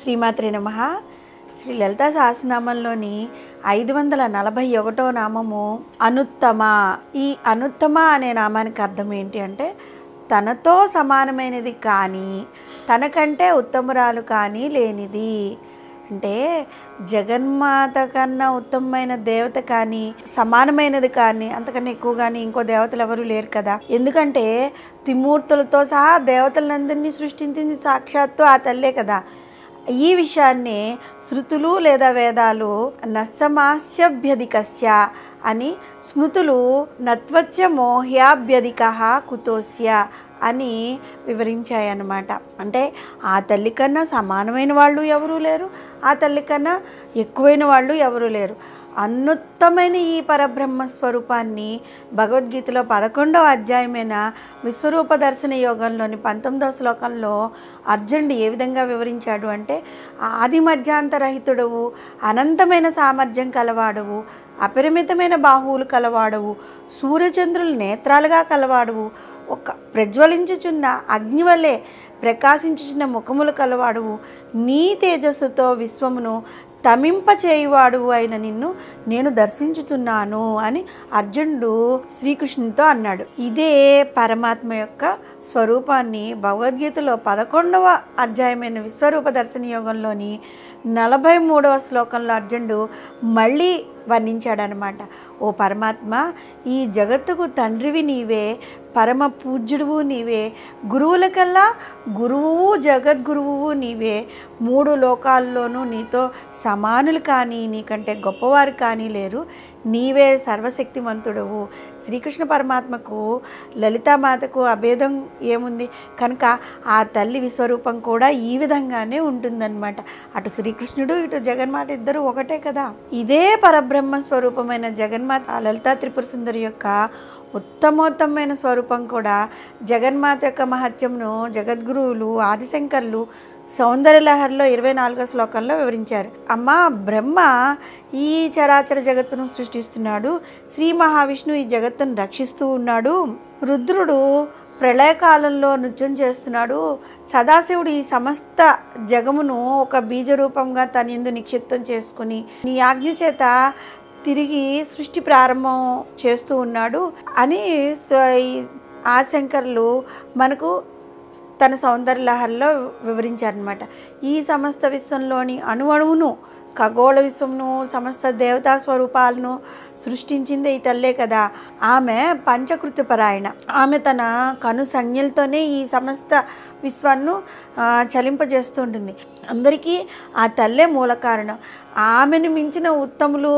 శ్రీమాత్రే నమః. శ్రీ లలితా సహస్రనామంలోని 541వ నామము అనుత్తమ. ఈ అనుత్తమ అనే నామానికి అర్థం ఏంటి అంటే తనతో సమానమైనది కానీ తనకంటే ఉత్తమురాలు కానీ లేనిది. అంటే జగన్మాత కన్నా ఉత్తమమైన దేవత కానీ సమానమైనది కానీ అంతకన్నా ఎక్కువ కానీ ఇంకో దేవతలు ఎవరు లేరు కదా. ఎందుకంటే త్రిమూర్తులతో సహా దేవతలందరినీ సృష్టించింది సాక్షాత్తు ఆ తల్లే కదా. ఈ విషయాన్ని శృతులు లేదా వేదాలు నస్సమాస్యభ్యధికస్య అని, స్మృతులు నత్వచ్చ మోహ్యాభ్యధిక కుతోస్య అని వివరించాయన్నమాట. అంటే ఆ తల్లి కన్నా సమానమైన వాళ్ళు ఎవరూ లేరు, ఆ తల్లి కన్నా ఎక్కువైన వాళ్ళు ఎవరూ లేరు. అత్యుత్తమైన ఈ పరబ్రహ్మ స్వరూపాన్ని భగవద్గీతలో 11వ అధ్యాయమైన విశ్వరూప దర్శన యోగంలోని 19వ శ్లోకంలో అర్జునుడు ఏ విధంగా వివరించాడు అంటే, ఆది మధ్యాంతరహితుడవు, అనంతమైన సామర్థ్యం కలవాడవు, అపరిమితమైన బాహువులు కలవాడవు, సూర్యచంద్రులు నేత్రాలుగా కలవాడవు, ఒక ప్రజ్వలించుచున్న అగ్ని వలె ప్రకాశించుచున్న ముఖములు కలవాడువు, నీ తేజస్సుతో విశ్వమును తమింపచేయువాడు అయిన నిన్ను నేను దర్శించుతున్నాను అని అర్జునుడు శ్రీకృష్ణునితో అన్నాడు. ఇదే పరమాత్మ యొక్క స్వరూపాన్ని భగవద్గీతలో 11వ అధ్యాయమైన విశ్వరూప దర్శన యోగంలోని 43వ శ్లోకంలో అర్జునుడు మళ్ళీ వర్ణించాడనమాట. ఓ పరమాత్మ, ఈ జగత్తుకు తండ్రివి నీవే, పరమ పూజ్యుడువు నీవే, గురువులకల్లా గురువు జగద్గురువు నీవే, 3 లోకాల్లోనూ నీతో సమానులు కానీ నీకంటే గొప్పవారు కానీ లేరు, నీవే సర్వశక్తిమంతుడవు. శ్రీకృష్ణ పరమాత్మకు లలితామాతకు అభేదం ఏముంది కనుక ఆ తల్లి విశ్వరూపం కూడా ఈ విధంగానే ఉంటుందన్నమాట. అటు శ్రీకృష్ణుడు ఇటు జగన్మాత ఇద్దరు ఒకటే కదా. ఇదే పరబ్రహ్మ స్వరూపమైన జగన్మాత లలితా త్రిపుర సుందరి యొక్క ఉత్తమోత్తమైన స్వరూపం కూడా జగన్మాత యొక్క మహత్యమును జగద్గురువులు ఆదిశంకర్లు సౌందర్యలహరిలో 24వ శ్లోకంలో వివరించారు. అమ్మ, బ్రహ్మ ఈ చరాచర జగత్తును సృష్టిస్తున్నాడు, శ్రీ మహావిష్ణువు ఈ జగత్తును రక్షిస్తూ ఉన్నాడు, రుద్రుడు ప్రళయకాలంలో నృత్యం చేస్తున్నాడు, సదాశివుడు ఈ సమస్త జగమును ఒక బీజరూపంగా తన యందు నిక్షిప్తం చేసుకుని నీ ఆజ్ఞ చేత తిరిగి సృష్టి ప్రారంభం చేస్తూ ఉన్నాడు అని ఆదిశంకరులు మనకు తన సౌందర్యలహరిలో వివరించారనమాట. ఈ సమస్త విశ్వంలోని అణువును, ఖగోళ విశ్వమును, సమస్త దేవతా స్వరూపాలను సృష్టించింది ఈ తల్లే కదా. ఆమె పంచకృత్యపరాయణ. ఆమె తన కను సంజ్ఞలతోనే ఈ సమస్త విశ్వాన్ని చలింపజేస్తూ ఉంటుంది. అందరికీ ఆ తల్లే మూల కారణం. ఆమెను మించిన ఉత్తములు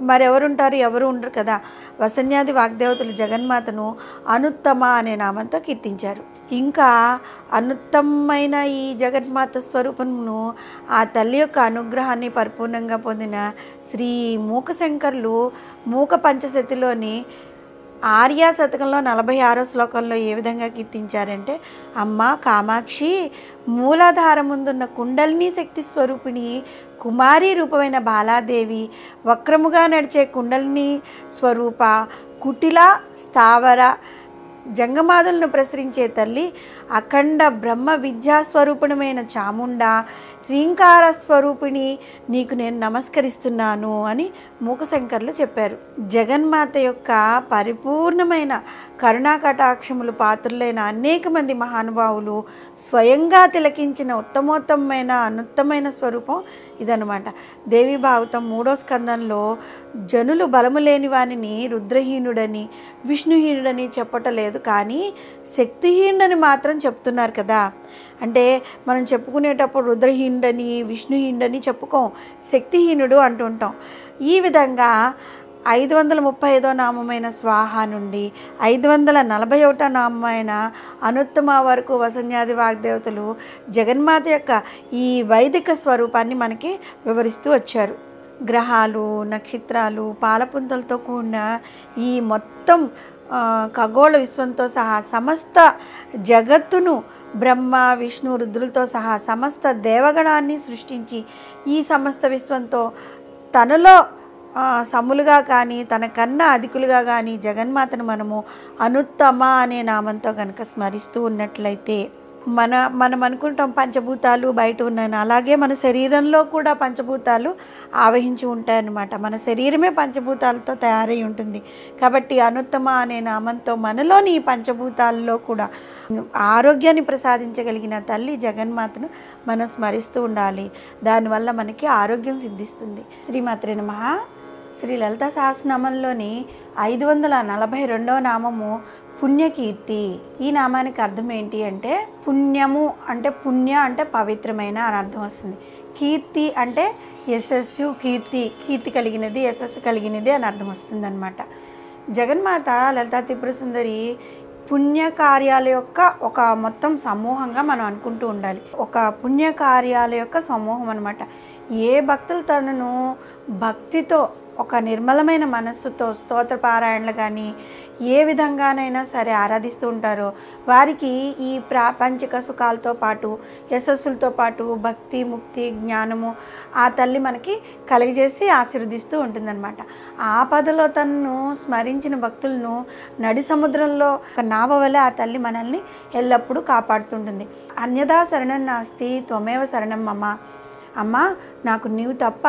మరెవరుంటారు? ఎవరు ఉండరు కదా. వసన్యాది వాగ్దేవతలు జగన్మాతను అనుత్తమ అనే నామంతో కీర్తించారు. ఇంకా అనుత్తమైన ఈ జగన్మాత స్వరూపమును ఆ తల్లి యొక్క అనుగ్రహాన్ని పరిపూర్ణంగా పొందిన శ్రీ మూకశంకరులు మూక పంచశతిలోని ఆర్యా శతకంలో 46వ శ్లోకంలో ఏ విధంగా కీర్తించారంటే, అమ్మ కామాక్షి, మూలాధారముందున్న కుండలిని శక్తి స్వరూపిణి కుమారి రూపమైన బాలాదేవి, వక్రముగా నడిచే కుండలిని స్వరూప, కుటిల స్థావర జంగమాదులను ప్రసరించే తల్లి, అఖండ బ్రహ్మ విద్యాస్వరూపిణమైన చాముండ, రీంకార స్వరూపిణి, నీకు నేను నమస్కరిస్తున్నాను అని మూకశంకర్లు చెప్పారు. జగన్మాత యొక్క పరిపూర్ణమైన కరుణాకటాక్షములు పాత్రులైన అనేక మంది మహానుభావులు స్వయంగా తిలకించిన ఉత్తమోత్తమైన అనుత్తమైన స్వరూపం ఇదనమాట. దేవి భాగవతం 3వ స్కందంలో జనులు బలము లేని వానిని రుద్రహీనుడని విష్ణుహీనుడని చెప్పటలేదు, కానీ శక్తిహీనుడని మాత్రం చెప్తున్నారు కదా. అంటే మనం చెప్పుకునేటప్పుడు రుద్రహీనుడని విష్ణుహీనుడని చెప్పుకోం, శక్తిహీనుడు అంటుంటాం. ఈ విధంగా 535వ నామమైన స్వాహ నుండి 541వ నామమైన అనుత్తమ వరకు వసన్యాది వాగ్దేవతలు జగన్మాత యొక్క ఈ వైదిక స్వరూపాన్ని మనకి వివరిస్తూ వచ్చారు. గ్రహాలు, నక్షత్రాలు, పాలపుంతలతో కూడిన ఈ మొత్తం ఖగోళ విశ్వంతో సహా సమస్త జగత్తును బ్రహ్మ విష్ణు రుద్రులతో సహా సమస్త దేవగణాన్ని సృష్టించి ఈ సమస్త విశ్వంతో తనలో సములుగా కానీ తనకన్నా అధికులుగా కానీ జగన్మాతను మనము అనుత్తమ అనే నామంతో కనుక స్మరిస్తూ ఉన్నట్లయితే మనం అనుకుంటాం పంచభూతాలు బయట ఉన్నాయని, అలాగే మన శరీరంలో కూడా పంచభూతాలు ఆవహించి ఉంటాయన్నమాట. మన శరీరమే పంచభూతాలతో తయారై ఉంటుంది. కాబట్టి అనుత్తమ అనే నామంతో మనలోని ఈ పంచభూతాల్లో కూడా ఆరోగ్యాన్ని ప్రసాదించగలిగిన తల్లి జగన్మాతను మనం స్మరిస్తూ ఉండాలి. దానివల్ల మనకి ఆరోగ్యం సిద్ధిస్తుంది. శ్రీమాత్రే నమః. శ్రీ లలిత సహస్రనామంలోని 542వ నామము పుణ్యకీర్తి. ఈ నామానికి అర్థం ఏంటి అంటే, పుణ్యము అంటే పుణ్య అంటే పవిత్రమైన అని అర్థం వస్తుంది. కీర్తి అంటే యశస్సు, కీర్తి కలిగినది, యశస్సు కలిగినది అని అర్థం వస్తుంది అనమాట. జగన్మాత లలితా త్రిపుర సుందరి పుణ్యకార్యాల యొక్క ఒక మొత్తం సమూహంగా మనం అనుకుంటూ ఉండాలి. ఒక పుణ్యకార్యాల యొక్క సమూహం అనమాట. ఏ భక్తులు తనను భక్తితో ఒక నిర్మలమైన మనస్సుతో స్తోత్రపారాయణలు కానీ ఏ విధంగానైనా సరే ఆరాధిస్తూ ఉంటారో వారికి ఈ ప్రాపంచిక సుఖాలతో పాటు యశస్సులతో పాటు భక్తి, ముక్తి, జ్ఞానము ఆ తల్లి మనకి కలిగజేసి ఆశీర్వదిస్తూ ఉంటుందన్నమాట. ఆపదలో తనను స్మరించిన భక్తులను నడి సముద్రంలో ఒక నావ వలె ఆ తల్లి మనల్ని ఎల్లప్పుడూ కాపాడుతుంటుంది. అన్యదా శరణం నాస్తి త్వమేవ శరణం మమ. అమ్మ, నాకు నీవు తప్ప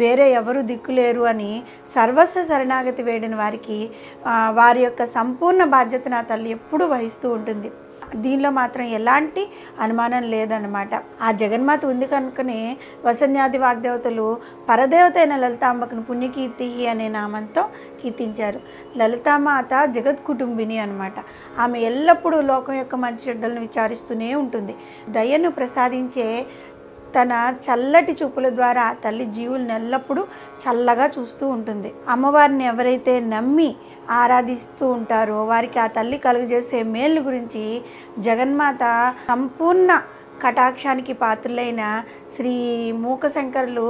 వేరే ఎవరు దిక్కులేరు అని సర్వస్వ శరణాగతి వేడిన వారికి వారి యొక్క సంపూర్ణ బాధ్యత నా తల్లి ఎప్పుడూ వహిస్తూ ఉంటుంది. దీనిలో మాత్రం ఎలాంటి అనుమానం లేదన్నమాట. ఆ జగన్మాత ఉంది కనుకనే వసన్యాది వాగ్దేవతలు పరదేవత అయిన లలితాంబకును పుణ్యకీర్తి అనే నామంతో కీర్తించారు. లలితామాత జగత్ కుటుంబిని అనమాట. ఆమె ఎల్లప్పుడూ లోకం యొక్క మంచి చెడ్డలను విచారిస్తూనే ఉంటుంది. దయను ప్రసాదించే తన చల్లటి చూపుల ద్వారా తల్లి జీవులను ఎల్లప్పుడూ చల్లగా చూస్తూ ఉంటుంది. అమ్మవారిని ఎవరైతే నమ్మి ఆరాధిస్తూ ఉంటారో వారికి ఆ తల్లి కలుగజేసే మేలు గురించి జగన్మాత సంపూర్ణ కటాక్షానికి పాత్రులైన శ్రీ మూకశంకరులు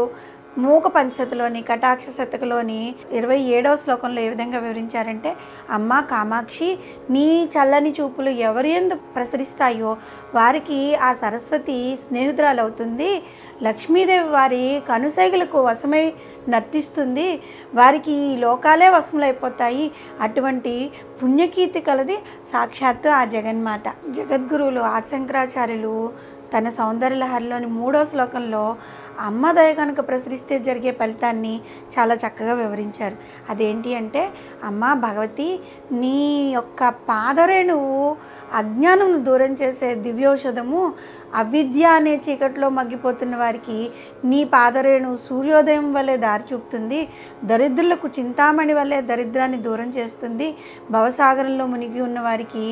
మూక పంచశతిలోని కటాక్ష శతకలోని 27వ శ్లోకంలో ఏ విధంగా వివరించారంటే, అమ్మ కామాక్షి, నీ చల్లని చూపులు ఎవరి యందు ప్రసరిస్తాయో వారికి ఆ సరస్వతి స్నేహితురాలవుతుంది. లక్ష్మీదేవి వారి కనుసైగులకు వశమై నర్తిస్తుంది. వారికి ఈ లోకాలే వశములైపోతాయి. అటువంటి పుణ్యకీర్తి కలది సాక్షాత్తు ఆ జగన్మాత. జగద్గురువులు ఆదిశంకరాచార్యులు తన సౌందర్యలహరిలోని 3వ శ్లోకంలో అమ్మ దయ కనుక ప్రసరిస్తే జరిగే ఫలితాన్ని చాలా చక్కగా వివరించారు. అదేంటి అంటే, అమ్మ భగవతి, నీ యొక్క పాదరేణువు అజ్ఞానమును దూరం చేసే దివ్యౌషధము. అవిద్య అనే చీకట్లో మగ్గిపోతున్న వారికి నీ పాదరేణు సూర్యోదయం వల్లే దారి చూపుతుంది. దరిద్రులకు చింతామణి వల్లే దరిద్రాన్ని దూరం చేస్తుంది. భవసాగరంలో మునిగి ఉన్న వారికి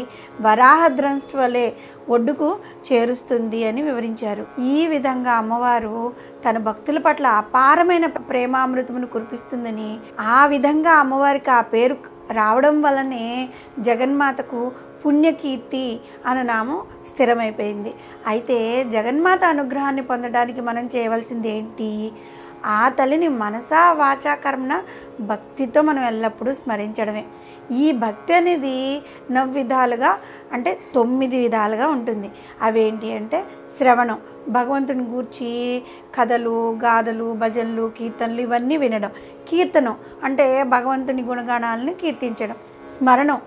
వరాహద్రంష్టి వలె ఒడ్డుకు చేరుస్తుంది అని వివరించారు. ఈ విధంగా అమ్మవారు తన భక్తుల పట్ల అపారమైన ప్రేమామృతమును కురిపిస్తుందని, ఆ విధంగా అమ్మవారికి ఆ పేరు రావడం వల్లనే జగన్మాతకు పుణ్యకీర్తి అన్న నామం స్థిరమైపోయింది. అయితే జగన్మాత అనుగ్రహాన్ని పొందడానికి మనం చేయవలసింది ఏంటి? ఆ తల్లిని మనసా వాచా కర్మణ భక్తితో మనం ఎల్లప్పుడూ స్మరించడమే. ఈ భక్తి అనేది విధాలుగా అంటే 9 విధాలుగా ఉంటుంది. అవేంటి అంటే, శ్రవణం, భగవంతుని గూర్చి కథలు, గాథలు, భజనలు, కీర్తనలు ఇవన్నీ వినడం. కీర్తనం అంటే భగవంతుని గుణగాణాలను కీర్తించడం. స్మరణం,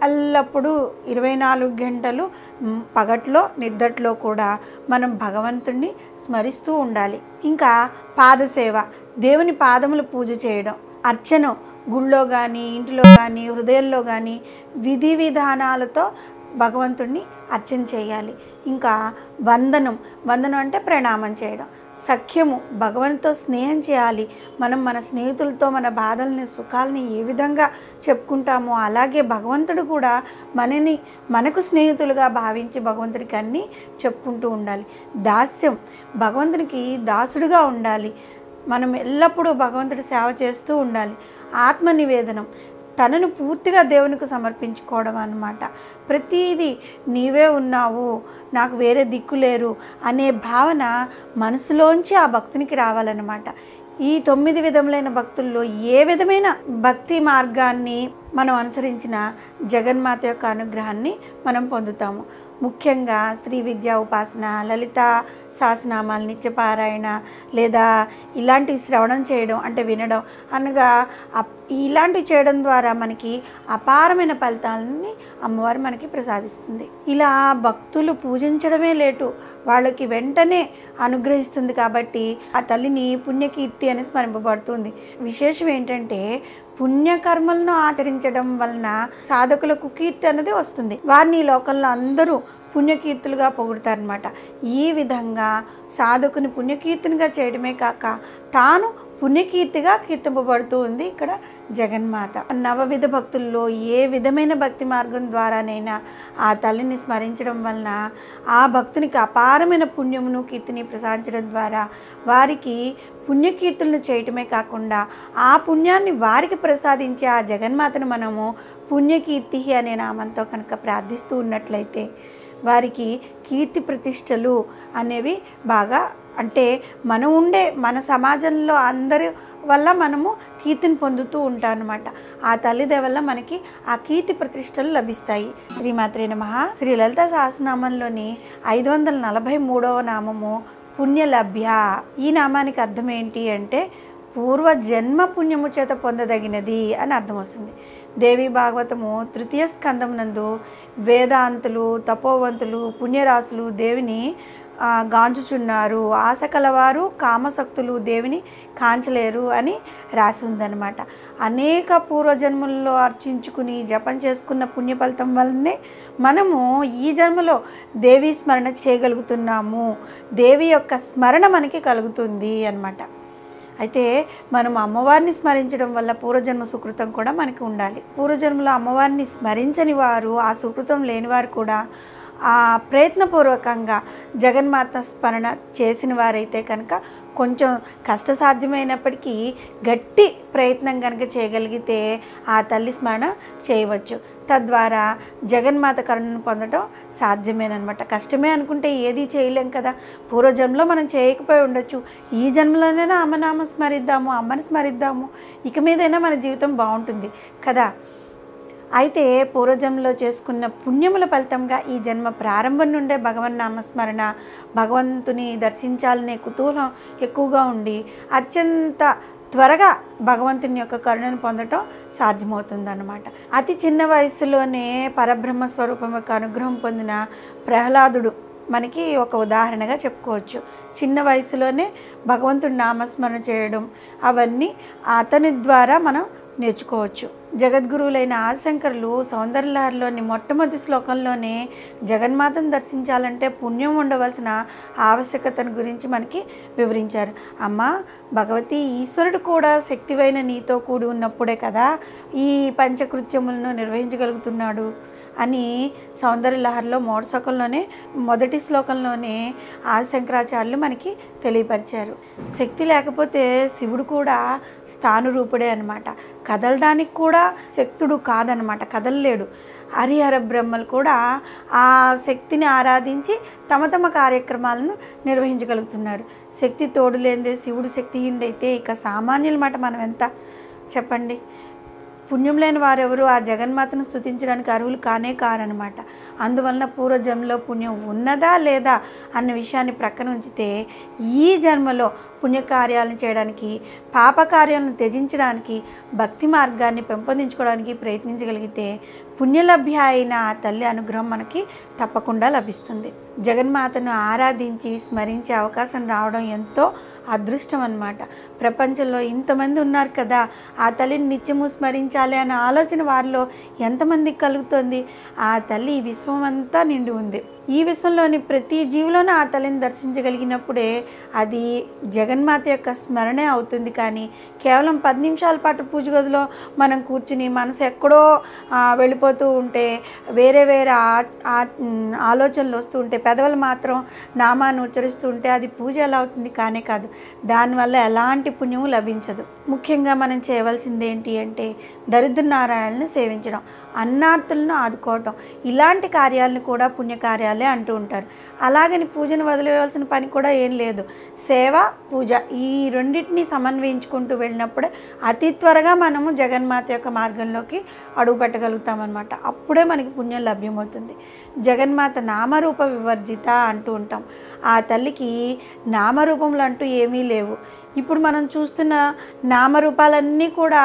ఎల్లప్పుడూ 24 గంటలు పగట్లో నిద్దట్లో కూడా మనం భగవంతుణ్ణి స్మరిస్తూ ఉండాలి. ఇంకా పాదసేవ, దేవుని పాదములు పూజ చేయడం. అర్చనం, గుళ్ళో కానీ ఇంటిలో కానీ హృదయంలో కానీ విధి విధానాలతో భగవంతుణ్ణి అర్చన చేయాలి. ఇంకా వందనం అంటే ప్రణామం చేయడం. సఖ్యము, భగవంతుతో స్నేహం చేయాలి. మనం మన స్నేహితులతో మన బాధల్ని, సుఖాలని ఏ విధంగా చెప్పుకుంటామో అలాగే భగవంతుడు కూడా మనకు స్నేహితులుగా భావించి భగవంతుడికి అన్నీ చెప్పుకుంటూ ఉండాలి. దాస్యం, భగవంతునికి దాసుడుగా ఉండాలి. మనం ఎల్లప్పుడూ భగవంతుడి సేవ చేస్తూ ఉండాలి. ఆత్మ నివేదనం, తనను పూర్తిగా దేవునికి సమర్పించుకోవడం అన్నమాట. ప్రతిదీ నీవే ఉన్నావు, నాకు వేరే దిక్కు లేరు అనే భావన మనసులోంచి ఆ భక్తునికి రావాలన్నమాట. ఈ 9 విధములైన భక్తుల్లో ఏ విధమైన భక్తి మార్గాన్ని మనం అనుసరించిన జగన్మాత యొక్క అనుగ్రహాన్ని మనం పొందుతాము. ముఖ్యంగా శ్రీ విద్యా ఉపాసన, లలిత సహస్రనామాలు నిత్యపారాయణ లేదా ఇలాంటి శ్రవణం చేయడం అంటే వినడం అనగా ఇలాంటివి చేయడం ద్వారా మనకి అపారమైన ఫలితాలని అమ్మవారు మనకి ప్రసాదిస్తుంది. ఇలా భక్తులు పూజించడమే లేటు, వాళ్ళకి వెంటనే అనుగ్రహిస్తుంది. కాబట్టి ఆ తల్లిని పుణ్యకీర్తి అని స్మరింపబడుతుంది. విశేషం ఏంటంటే పుణ్యకర్మలను ఆచరించడం వలన సాధకులకు కీర్తి అనేది వస్తుంది. వారిని లోకంలో అందరూ పుణ్యకీర్తులుగా పొగుడతారనమాట. ఈ విధంగా సాధకుని పుణ్యకీర్తినిగా చేయడమే కాక తాను పుణ్యకీర్తిగా కీర్తింపబడుతూ ఉంది ఇక్కడ జగన్మాత. నవవిధ భక్తుల్లో ఏ విధమైన భక్తి మార్గం ద్వారానైనా ఆ తల్లిని స్మరించడం వలన ఆ భక్తునికి అపారమైన పుణ్యమును కీర్తిని ప్రసాదించడం ద్వారా వారికి పుణ్యకీర్తులను చేయటమే కాకుండా ఆ పుణ్యాన్ని వారికి ప్రసాదించే ఆ జగన్మాతను మనము పుణ్యకీర్తి అనే నామంతో కనుక ప్రార్థిస్తూ ఉన్నట్లయితే వారికి కీర్తి ప్రతిష్టలు అనేవి బాగా అంటే మనం ఉండే మన సమాజంలో అందరి వల్ల మనము కీర్తిని పొందుతూ ఉంటాం అన్నమాట. ఆ తల్లిదే వల్ల మనకి ఆ కీర్తి ప్రతిష్టలు లభిస్తాయి. శ్రీమాత్రే నమః. శ్రీ లలిత సహస్రనామంలోని 543వ నామము పుణ్యలభ్య. ఈ నామానికి అర్థం ఏంటి అంటే పూర్వజన్మ పుణ్యము చేత పొందదగినది అని అర్థం వస్తుంది. దేవి భాగవతము 3వ స్కందం నందు వేదాంతులు, తపోవంతులు, పుణ్యరాశులు దేవిని గాంచుచున్నారు, ఆశ కలవారు కామశక్తులు దేవిని కాంచలేరు అని రాసి ఉందన్నమాట. అనేక పూర్వజన్మల్లో అర్చించుకుని జపం చేసుకున్న పుణ్య ఫలితం వల్లనే మనము ఈ జన్మలో దేవి స్మరణ చేయగలుగుతున్నాము. దేవి యొక్క స్మరణ మనకి కలుగుతుంది అన్నమాట. అయితే మనం అమ్మవారిని స్మరించడం వల్ల పూర్వజన్మ సుకృతం కూడా మనకి ఉండాలి. పూర్వజన్మలో అమ్మవారిని స్మరించని వారు, ఆ సుకృతం లేనివారు కూడా ప్రయత్నపూర్వకంగా జగన్మాత స్మరణ చేసిన వారైతే కనుక కొంచెం కష్టసాధ్యమైనప్పటికీ గట్టి ప్రయత్నం కనుక చేయగలిగితే ఆ తల్లి స్మరణ చేయవచ్చు. తద్వారా జగన్మాత కరుణను పొందడం సాధ్యమేనమాట. కష్టమే అనుకుంటే ఏది చేయలేం కదా. పూర్వజన్మలో మనం చేయకపోయి ఉండొచ్చు, ఈ జన్మలోనైనా అమ్మనామం స్మరిద్దాము, అమ్మని స్మరిద్దాము, ఇక మీదైనా మన జీవితం బాగుంటుంది కదా. అయితే పూర్వజన్మలో చేసుకున్న పుణ్యముల ఫలితంగా ఈ జన్మ ప్రారంభం నుండే భగవన్నామస్మరణ, భగవంతుని దర్శించాలనే కుతూహలం ఎక్కువగా ఉండి అత్యంత త్వరగా భగవంతుని యొక్క కరుణను పొందటం సాధ్యమవుతుందన్నమాట. అతి చిన్న వయసులోనే పరబ్రహ్మ స్వరూపం యొక్క అనుగ్రహం పొందిన ప్రహ్లాదుడు మనకి ఒక ఉదాహరణగా చెప్పుకోవచ్చు. చిన్న వయసులోనే భగవంతుడి నామస్మరణ చేయడం అవన్నీ అతని ద్వారా మనం నేర్చుకోవచ్చు. జగద్గురువులైన ఆదిశంకరులు సౌందర్యలహరిలోని మొట్టమొదటి శ్లోకంలోనే జగన్మాతను దర్శించాలంటే పుణ్యం ఉండవలసిన ఆవశ్యకతను గురించి మనకి వివరించారు. అమ్మ భగవతి, ఈశ్వరుడు కూడా శక్తివైన నీతో కూడి ఉన్నప్పుడే కదా ఈ పంచకృత్యములను నిర్వహించగలుగుతున్నాడు అని సౌందర్యలహరిలో మొదటి శ్లోకంలోనే ఆదిశంకరాచార్యులు మనకి తెలియపరిచారు. శక్తి లేకపోతే శివుడు కూడా స్థానురూపుడే అనమాట. కదలడానికి కూడా శక్తుడు కాదనమాట, కదలలేడు. హరిహర బ్రహ్మలు కూడా ఆ శక్తిని ఆరాధించి తమ తమ కార్యక్రమాలను నిర్వహించగలుగుతున్నారు. శక్తి తోడు లేనిదే శివుడు శక్తిహీనుడైతే ఇక సామాన్యుల మాట మనం ఎంత చెప్పండి. పుణ్యం లేని వారెవరు ఆ జగన్మాతను స్తుతించడానికి అర్హులు కారనమాట. అందువలన పూర్వజన్మలో పుణ్యం ఉన్నదా లేదా అన్న విషయాన్ని ప్రక్కన ఉంచితే ఈ జన్మలో పుణ్యకార్యాలను చేయడానికి, పాపకార్యాలను త్యజించడానికి, భక్తి మార్గాన్ని పెంపొందించుకోవడానికి ప్రయత్నించగలిగితే పుణ్యలభ్య అయిన ఆ తల్లి అనుగ్రహం మనకి తప్పకుండా లభిస్తుంది. జగన్మాతను ఆరాధించి స్మరించే అవకాశం రావడం ఎంతో అదృష్టం అన్నమాట. ప్రపంచంలో ఇంతమంది ఉన్నారు కదా, ఆ తల్లిని నిత్యము స్మరించాలి అనే ఆలోచన వారిలో ఎంతమందికి కలుగుతుంది? ఆ తల్లి ఈ విశ్వం అంతా నిండి ఉంది. ఈ విశ్వంలోని ప్రతి జీవిలోనూ ఆ తల్లిని దర్శించగలిగినప్పుడే అది జగన్మాత యొక్క స్మరణే అవుతుంది. కానీ కేవలం 10 నిమిషాల పాటు పూజ గదిలో మనం కూర్చుని మనసు ఎక్కడో వెళ్ళిపోతూ ఉంటే, వేరే ఆలోచనలు వస్తూ ఉంటే, పెదవులు మాత్రం నామాన్ని ఉచ్చరిస్తూ ఉంటే అది పూజ ఎలా అవుతుంది? కానే కాదు. దానివల్ల ఎలాంటి పుణ్యము లభించదు. ముఖ్యంగా మనం చేయవలసింది ఏంటి అంటే దరిద్ర నారాయణని సేవించడం, అన్నార్థులను ఆదుకోవటం, ఇలాంటి కార్యాలను కూడా పుణ్యకార్యాలే అంటూ ఉంటారు. అలాగని పూజను వదిలేయవలసిన పని కూడా ఏం లేదు. సేవ, పూజ ఈ రెండింటిని సమన్వయించుకుంటూ వెళ్ళినప్పుడే అతి త్వరగా మనము జగన్మాత యొక్క మార్గంలోకి అడుగు పెట్టగలుగుతామన్నమాట. అప్పుడే మనకి పుణ్యం లభ్యమవుతుంది. జగన్మాత నామరూప వివర్జిత అంటూ ఉంటాం. ఆ తల్లికి నామరూపములు అంటూ ఏమీ లేవు. ఇప్పుడు మనం చూస్తున్న నామరూపాలన్నీ కూడా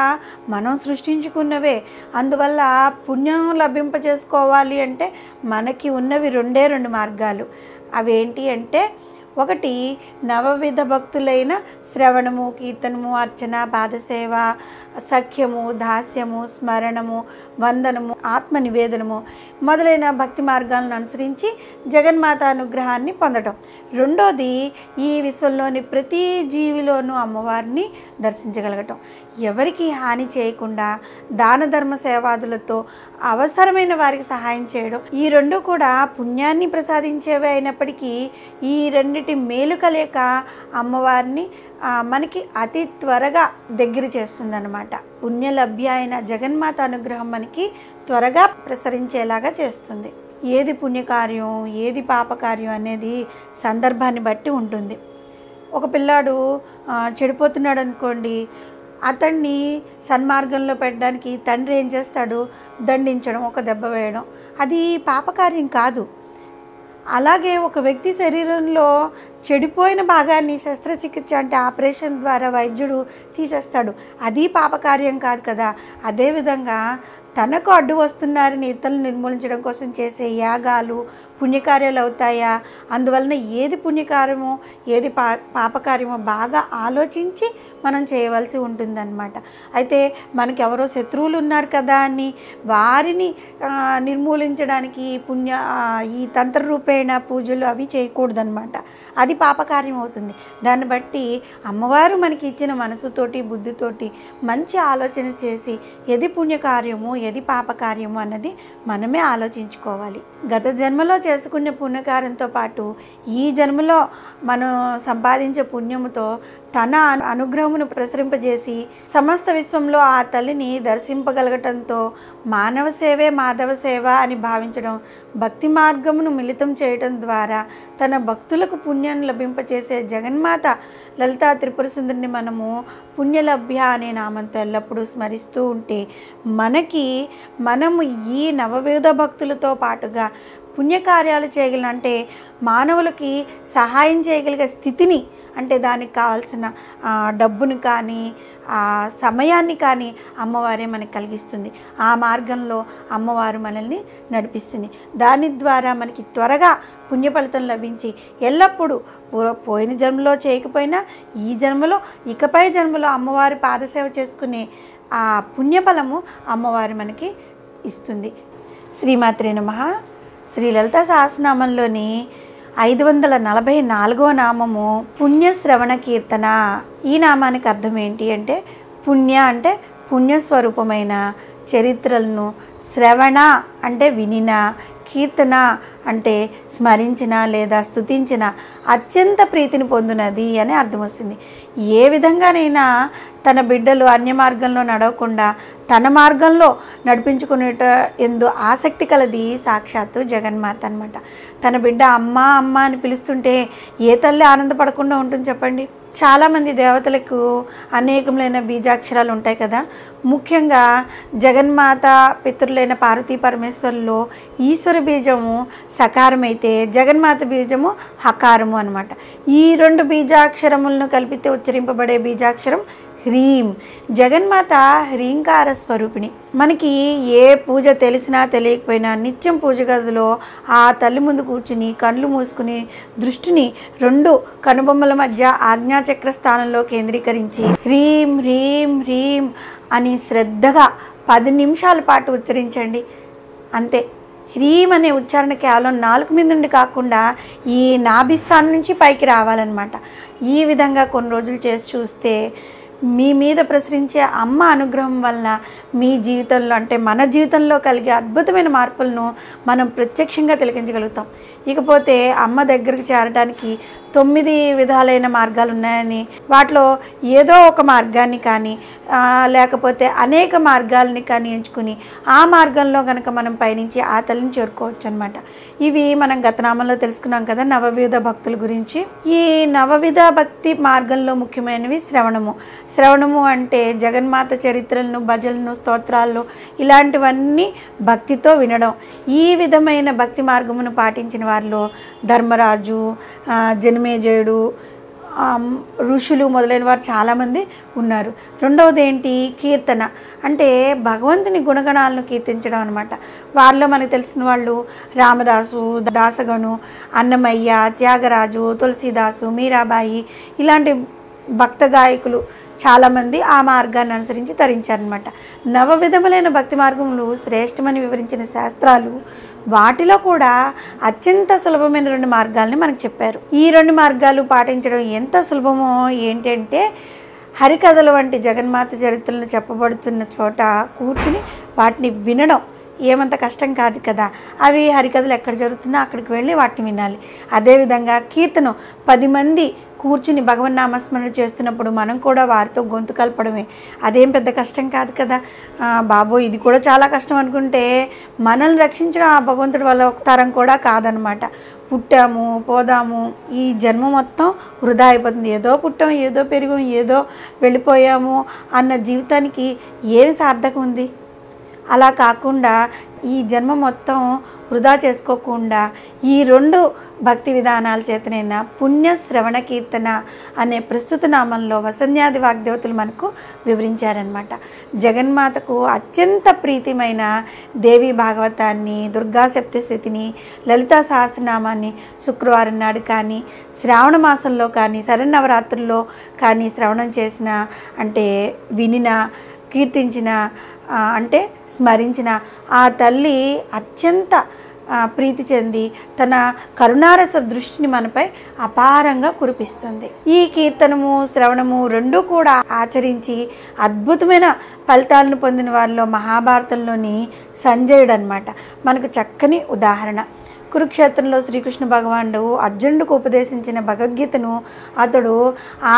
మనం సృష్టించుకున్నవే. అందువల్ల పుణ్యం లభింపజేసుకోవాలి అంటే మనకి ఉన్నవి రెండు మార్గాలు. అవేంటి అంటే, ఒకటి నవవిధ భక్తులైన శ్రవణము, కీర్తనము, అర్చన, పాదసేవ, సఖ్యము, దాస్యము, స్మరణము, వందనము, ఆత్మ నివేదనము మొదలైన భక్తి మార్గాలను అనుసరించి జగన్మాత అనుగ్రహాన్ని పొందటం. రెండోది, ఈ విశ్వంలోని ప్రతి జీవిలోనూ అమ్మవారిని దర్శించగలగటం. ఎవరికి హాని చేయకుండా దాన ధర్మ సేవాదులతో అవసరమైన వారికి సహాయం చేయడం. ఈ రెండు కూడా పుణ్యాన్ని ప్రసాదించేవే అయినప్పటికీ ఈ రెండిటి మేలు కలయిక అమ్మవారిని మనకి అతి త్వరగా దగ్గర చేస్తుందన్నమాట. పుణ్యలభ్య అయిన జగన్మాత అనుగ్రహం మనకి త్వరగా ప్రసరించేలాగా చేస్తుంది. ఏది పుణ్యకార్యం, ఏది పాపకార్యం అనేది సందర్భాన్ని బట్టి ఉంటుంది. ఒక పిల్లాడు చెడిపోతున్నాడు అనుకోండి, అతన్ని సన్మార్గంలో పెట్టడానికి తండ్రి ఏం చేస్తాడు? దండించడం, ఒక దెబ్బ వేయడం. అది పాపకార్యం కాదు. అలాగే ఒక వ్యక్తి శరీరంలో చెడిపోయిన భాగాన్ని శస్త్రచికిత్స అంటే ఆపరేషన్ ద్వారా వైద్యుడు తీసేస్తాడు. అది పాపకార్యం కాదు కదా. అదేవిధంగా తనకు అడ్డు వస్తున్నారని ఇతరులను నిర్మూలించడం కోసం చేసే యాగాలు పుణ్యకార్యాలు అవుతాయా? అందువలన ఏది పుణ్యకార్యమో ఏది పాపకార్యమో బాగా ఆలోచించి మనం చేయవలసి ఉంటుందన్నమాట. అయితే మనకి ఎవరో శత్రువులు ఉన్నారు కదా అని వారిని నిర్మూలించడానికి ఈ తంత్రరూపేణ పూజలు అవి చేయకూడదన్నమాట. అది పాపకార్యం అవుతుంది. దాన్ని బట్టి అమ్మవారు మనకి ఇచ్చిన మనసుతోటి బుద్ధితోటి మంచి ఆలోచన చేసి ఏది పుణ్యకార్యమో ఏది పాపకార్యమో అన్నది మనమే ఆలోచించుకోవాలి. గత జన్మలో చేసుకునే పుణ్యకార్యంతో పాటు ఈ జన్మలో మనం సంపాదించే పుణ్యముతో తన అనుగ్రహమును ప్రసరింపజేసి సమస్త విశ్వంలో ఆ తల్లిని దర్శింపగలగటంతో మానవ సేవే మాధవ సేవ అని భావించడం, భక్తి మార్గమును మిళితం చేయటం ద్వారా తన భక్తులకు పుణ్యం లభింపచేసే జగన్మాత లలితా త్రిపుర సుందరిని మనము పుణ్యలభ్య అనే నామంతో ఎల్లప్పుడూ స్మరిస్తూ ఉంటే మనము ఈ నవవిధ భక్తులతో పాటుగా పుణ్యకార్యాలు చేయగలను. అంటే మానవులకి సహాయం చేయగలిగే స్థితిని, అంటే దానికి కావాల్సిన డబ్బును కానీ సమయాన్ని కానీ అమ్మవారే మనకి కలిగిస్తుంది. ఆ మార్గంలో అమ్మవారు మనల్ని నడిపిస్తుంది. దాని ద్వారా మనకి త్వరగా పుణ్య ఫలితం లభించి ఎల్లప్పుడూ పోయిన జన్మలో చేయకపోయినా ఈ జన్మలో ఇకపై జన్మలో అమ్మవారి పాదసేవ చేసుకునే ఆ పుణ్యఫలము అమ్మవారు మనకి ఇస్తుంది. శ్రీమాత్రే నమః. శ్రీ లలితా సహస్రనామంలోని 544వ నామము పుణ్యశ్రవణ కీర్తన. ఈ నామానికి అర్థం ఏంటి అంటే, పుణ్య అంటే పుణ్యస్వరూపమైన చరిత్రలను, శ్రవణ అంటే వినిన, కీర్తన అంటే స్మరించిన లేదా స్తుతించిన అత్యంత ప్రీతిని పొందినది అని అర్థం వస్తుంది. ఏ విధంగానైనా తన బిడ్డలు అన్య మార్గంలో నడవకుండా తన మార్గంలో నడిపించుకునేట ఎందు ఆసక్తి కలది సాక్షాత్తు జగన్మాత అన్నమాట. తన బిడ్డ అమ్మ అమ్మ అని పిలుస్తుంటే ఏ తల్లి ఆనందపడకుండా ఉంటుంది చెప్పండి. చాలామంది దేవతలకు అనేకములైన బీజాక్షరాలు ఉంటాయి కదా. ముఖ్యంగా జగన్మాత పితృలైన పార్వతీ పరమేశ్వరులో ఈశ్వర బీజము సకారమైతే జగన్మాత బీజము హకారము అనమాట. ఈ రెండు బీజాక్షరములను కలిపితే ఉచ్చరింపబడే బీజాక్షరం హ్రీం. జగన్మాత హ్రీంకార స్వరూపిణి. మనకి ఏ పూజ తెలిసినా తెలియకపోయినా నిత్యం పూజ గదిలో ఆ తల్లి ముందు కూర్చుని కళ్ళు మూసుకుని దృష్టిని రెండు కనుబొమ్మల మధ్య ఆజ్ఞాచక్ర స్థానంలో కేంద్రీకరించి హ్రీం హ్రీం హ్రీం అని శ్రద్ధగా 10 నిమిషాల పాటు ఉచ్చరించండి. అంతే. హ్రీం అనే ఉచ్చారణ కేవలం నాలుగు మీద నుండి కాకుండా ఈ నాభిస్థానం నుంచి పైకి రావాలన్నమాట. ఈ విధంగా కొన్ని రోజులు చేసి చూస్తే మీ మీద ప్రసరించే అమ్మ అనుగ్రహం వలన మీ జీవితంలో అంటే మన జీవితంలో కలిగే అద్భుతమైన మార్పులను మనం ప్రత్యక్షంగా తిలకించగలుగుతాం. ఇకపోతే అమ్మ దగ్గరికి చేరడానికి 9 విధాలైన మార్గాలు ఉన్నాయని, వాటిలో ఏదో ఒక మార్గాన్ని కానీ లేకపోతే అనేక మార్గాలని కానీ ఎంచుకుని ఆ మార్గంలో కనుక మనం పయనించి ఆ తల్లిని చేరుకోవచ్చు అనమాట. ఇవి మనం గత నామంలో తెలుసుకున్నాం కదా నవవిధ భక్తుల గురించి. ఈ నవవిధ భక్తి మార్గంలో ముఖ్యమైనవి శ్రవణము అంటే జగన్మాత చరిత్రలను, భజనలను, స్తోత్రాలు ఇలాంటివన్నీ భక్తితో వినడం. ఈ విధమైన భక్తి మార్గమును పాటించిన వారిలో ధర్మరాజు, జనమేజయుడు, ఋషులు మొదలైన వారు చాలామంది ఉన్నారు. రెండవది ఏంటి? కీర్తన అంటే భగవంతుని గుణగణాలను కీర్తించడం అనమాట. వారిలో మనకు తెలిసిన వాళ్ళు రామదాసు, దాసగను, అన్నమయ్య, త్యాగరాజు, తులసీదాసు, మీరాబాయి ఇలాంటి భక్త గాయకులు చాలామంది ఆ మార్గాన్ని అనుసరించి తరించారనమాట. నవవిధములైన భక్తి మార్గములు శ్రేష్టమని వివరించిన శాస్త్రాలు వాటిలో కూడా అత్యంత సులభమైన 2 మార్గాలని మనకు చెప్పారు. ఈ 2 మార్గాలు పాటించడం ఎంత సులభమో ఏంటంటే హరికథల వంటి జగన్మాత చరిత్రలను చెప్పబడుతున్న చోట కూర్చుని వాటిని వినడం ఏమంత కష్టం కాదు కదా. అవి హరికథలు ఎక్కడ జరుగుతున్నా అక్కడికి వెళ్ళి వాటిని వినాలి. అదేవిధంగా కీర్తనం 10 మంది కూర్చుని భగవన్ నామస్మరణ చేస్తున్నప్పుడు మనం కూడా వారితో గొంతు కలపడమే. అదేం పెద్ద కష్టం కాదు కదా. బాబో ఇది కూడా చాలా కష్టం అనుకుంటే మనల్ని రక్షించడం ఆ భగవంతుడి వల్ల ఒక తరం కూడా కాదనమాట. పుట్టాము పోదాము, ఈ జన్మ మొత్తం వృధా అయిపోతుంది. ఏదో పుట్టాం, ఏదో పెరిగాం, ఏదో వెళ్ళిపోయాము అన్న జీవితానికి ఏమి సార్థకం ఉంది? అలా కాకుండా ఈ జన్మ మొత్తం వృధా చేసుకోకుండా ఈ 2 భక్తి విధానాల చేతనైనా పుణ్య శ్రవణ కీర్తన అనే ప్రస్తుత నామంలో వసన్యాది వాగ్దేవతలు మనకు వివరించారనమాట. జగన్మాతకు అత్యంత ప్రీతిమైన దేవి భాగవతాన్ని, దుర్గా సప్తశతిని, లలితా సహస్రనామాన్ని శుక్రవారం నాడు కానీ, శ్రావణ మాసంలో కానీ, శరన్నవరాత్రుల్లో కానీ శ్రవణం చేసిన అంటే వినిన, కీర్తించిన అంటే స్మరించిన ఆ తల్లి అత్యంత ప్రీతి చెంది తన కరుణారస దృష్టిని మనపై అపారంగా కురిపిస్తుంది. ఈ కీర్తనము, శ్రవణము 2 కూడా ఆచరించి అద్భుతమైన ఫలితాలను పొందిన వారిలో మహాభారతంలోని సంజయుడు అనమాట మనకు చక్కని ఉదాహరణ. కురుక్షేత్రంలో శ్రీకృష్ణ భగవానుడు అర్జునుడికి ఉపదేశించిన భగవద్గీతను అతడు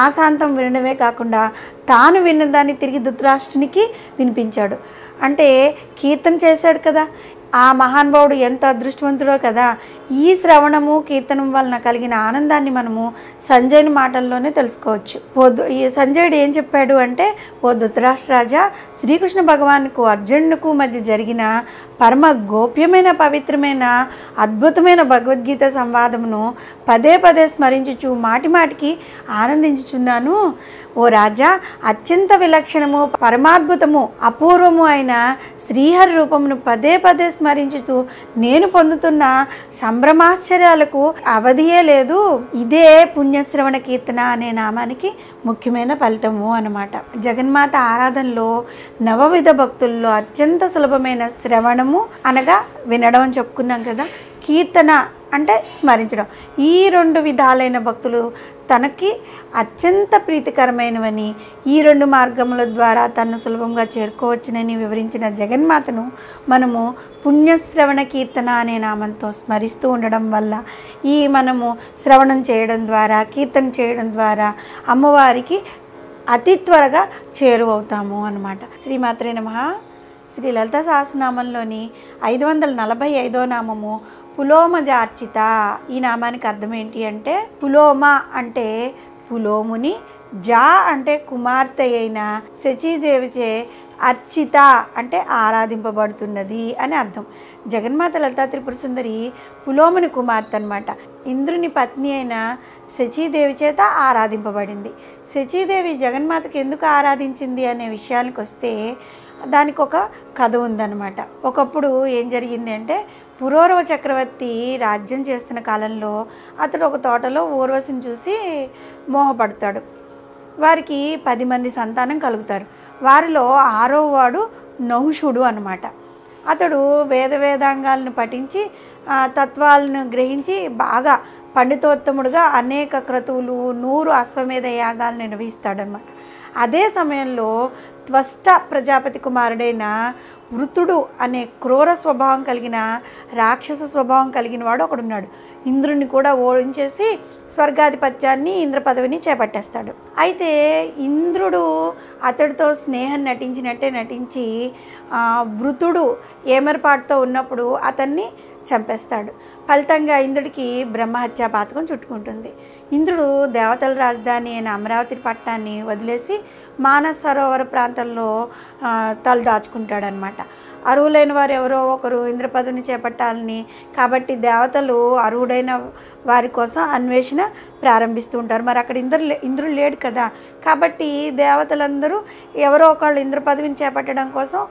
ఆశాంతం వినడమే కాకుండా తాను విన్నదాన్ని తిరిగి ధృతరాష్ట్రునికి వినిపించాడు. అంటే కీర్తన చేశాడు కదా. ఆ మహానుభావుడు ఎంత అదృష్టవంతుడో కదా. ఈ శ్రవణము కీర్తనం వలన కలిగిన ఆనందాన్ని మనము సంజయుని మాటల్లోనే తెలుసుకోవచ్చు. ఈ సంజయుడు ఏం చెప్పాడు అంటే, ఓ ధృతరాష్ట్ర రాజా, శ్రీకృష్ణ భగవానుకు అర్జునుకు మధ్య జరిగిన పరమ గోప్యమైన పవిత్రమైన అద్భుతమైన భగవద్గీత సంవాదమును పదే పదే స్మరించుచు మాటి మాటికి ఆనందించుచున్నాను. ఓ రాజా, అత్యంత విలక్షణము, పరమాద్భుతము, అపూర్వము అయిన శ్రీహరి రూపమును పదే పదే స్మరించుతూ నేను పొందుతున్న సంభ్రమాశ్చర్యాలకు అవధియే లేదు. ఇదే పుణ్యశ్రవణ కీర్తన అనే నామానికి ముఖ్యమైన ఫలితము అన్నమాట. జగన్మాత ఆరాధనలో నవవిధ భక్తుల్లో అత్యంత సులభమైన శ్రవణము అనగా వినడం అని చెప్పుకున్నాం కదా. కీర్తన అంటే స్మరించడం. ఈ 2 విధాలైన భక్తులు తనకి అత్యంత ప్రీతికరమైనవని, ఈ 2 మార్గముల ద్వారా తను సులభంగా చేరుకోవచ్చునని వివరించిన జగన్మాతను మనము పుణ్యశ్రవణ కీర్తన అనే నామంతో స్మరిస్తూ ఉండడం వల్ల మనము శ్రవణం చేయడం ద్వారా, కీర్తన చేయడం ద్వారా అమ్మవారికి అతి త్వరగా చేరువవుతాము అన్నమాట. శ్రీమాత్రే నమః. శ్రీ లలితా సహస్రనామంలోని 545వ నామము పులోమజార్చిత. ఈ నామానికి అర్థం ఏంటి అంటే, పులోమ అంటే పులోముని, జా అంటే కుమార్తె అయిన శచీదేవిచే అర్చిత అంటే ఆరాధింపబడుతున్నది అని అర్థం. జగన్మాత లలితా త్రిపుర సుందరి పులోముని కుమార్తె అనమాట. ఇంద్రుని పత్ని అయిన శచీదేవి చేత ఆరాధింపబడింది. శచీదేవి జగన్మాతకి ఎందుకు ఆరాధించింది అనే విషయానికి వస్తే దానికి ఒక కథ ఉందన్నమాట. ఒకప్పుడు ఏం జరిగింది అంటే, పురూరవ చక్రవర్తి రాజ్యం చేస్తున్న కాలంలో అతడు ఒక తోటలో ఊర్వశిని చూసి మోహపడతాడు. వారికి 10 మంది సంతానం కలుగుతారు. వారిలో 6వ వాడు నహుషుడు అన్నమాట. అతడు వేదాంగాలను పఠించి తత్వాలను గ్రహించి బాగా పండితోత్తముడుగా అనేక క్రతువులు 100 అశ్వమేధ యాగాలను నిర్వహిస్తాడనమాట. అదే సమయంలో త్వష్ట ప్రజాపతి కుమారుడైన వృతుడు అనే క్రూర స్వభావం కలిగిన రాక్షస స్వభావం కలిగిన వాడు ఒకడున్నాడు. ఇంద్రుడిని కూడా ఓడించేసి స్వర్గాధిపత్యాన్ని, ఇంద్ర పదవిని చేపట్టేస్తాడు. అయితే ఇంద్రుడు అతడితో స్నేహం నటించినట్టే నటించి వృతుడు ఏమరపాటుతో ఉన్నప్పుడు అతన్ని చంపేస్తాడు. ఫలితంగా ఇంద్రుడికి బ్రహ్మహత్యా పాతకం చుట్టుకుంటుంది. ఇంద్రుడు దేవతల రాజధాని అయిన అమరావతి పట్టణాన్ని వదిలేసి మానస సరోవర ప్రాంతంలో తల దాచుకుంటాడనమాట. అర్హులైన వారు ఎవరో ఒకరు ఇంద్ర పదవిని చేపట్టాలని, కాబట్టి దేవతలు అర్హుడైన వారి కోసం అన్వేషణ ప్రారంభిస్తూ ఉంటారు. మరి అక్కడ ఇంద్రుడు లేడు కదా, కాబట్టి దేవతలందరూ ఎవరో ఒకళ్ళు ఇంద్ర పదవిని చేపట్టడం కోసం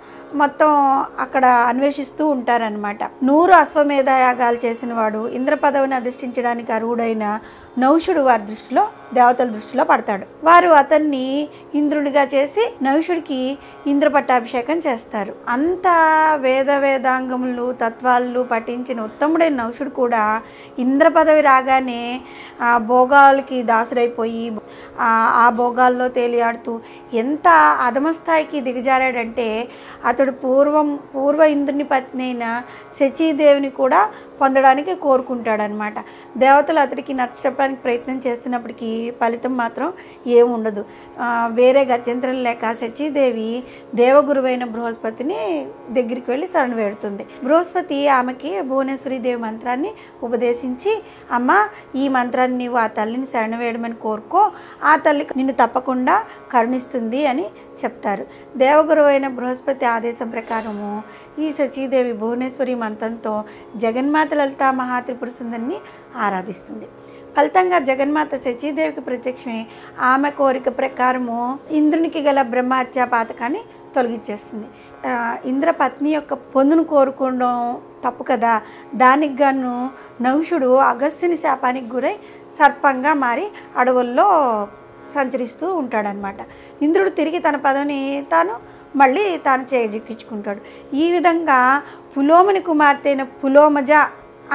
మొత్తం అక్కడ అన్వేషిస్తూ ఉంటారనమాట. 100 అశ్వమేధ యాగాలు చేసిన వాడు ఇంద్ర పదవిని అధిష్ఠించడానికి అర్హుడైన నౌషుడు వారి దృష్టిలో, దేవతల దృష్టిలో పడతాడు. వారు అతన్ని ఇంద్రుడిగా చేసి నౌషుడికి ఇంద్ర పట్టాభిషేకం చేస్తారు. అంత వేదాంగములు తత్వాలు పఠించిన ఉత్తముడైన నౌషుడు కూడా ఇంద్ర పదవి రాగానే భోగాలకి దాసుడైపోయి ఆ భోగాల్లో తేలియాడుతూ ఎంత అధమస్థాయికి దిగజారాడంటే అతడు పూర్వ ఇంద్రుని పత్ని అయిన శచీదేవిని కూడా పొందడానికి కోరుకుంటాడనమాట. దేవతలు అతడికి నచ్చడానికి ప్రయత్నం చేస్తున్నప్పటికీ ఫలితం మాత్రం ఏముండదు. వేరే గత్యంతరం లేక శచీదేవి దేవగురువైన బృహస్పతిని దగ్గరికి వెళ్ళి శరణు వేడుతుంది. బృహస్పతి ఆమెకి భువనేశ్వరి దేవి మంత్రాన్ని ఉపదేశించి, అమ్మ ఈ మంత్రాన్ని నీవు ఆ తల్లిని శరణు వేయడమని కోరుకో, ఆ తల్లి నిన్ను తప్పకుండా కరుణిస్తుంది అని చెప్తారు. దేవగురువైన బృహస్పతి ఆదేశం ప్రకారము ఈ శచీదేవి భువనేశ్వరి మంత్రంతో జగన్మాత లలితా మహాత్రిపుర సుందరిని ఆరాధిస్తుంది. ఫలితంగా జగన్మాత శచీదేవికి ప్రత్యక్షమై ఆమె కోరిక ప్రకారము ఇంద్రునికి గల బ్రహ్మహత్యా పాతకాన్ని తొలగించేస్తుంది. ఇంద్ర పత్ని యొక్క పొందును కోరుకోవడం తప్పు కదా, దానికి గాను నహుషుడు అగస్త్యుని శాపానికి గురై సర్పంగా మారి అడవుల్లో సంచరిస్తూ ఉంటాడనమాట. ఇంద్రుడు తిరిగి తన పదవిని మళ్ళీ తాను చేజిక్కించుకుంటాడు. ఈ విధంగా పులోముని కుమార్తె అయిన పులోమజ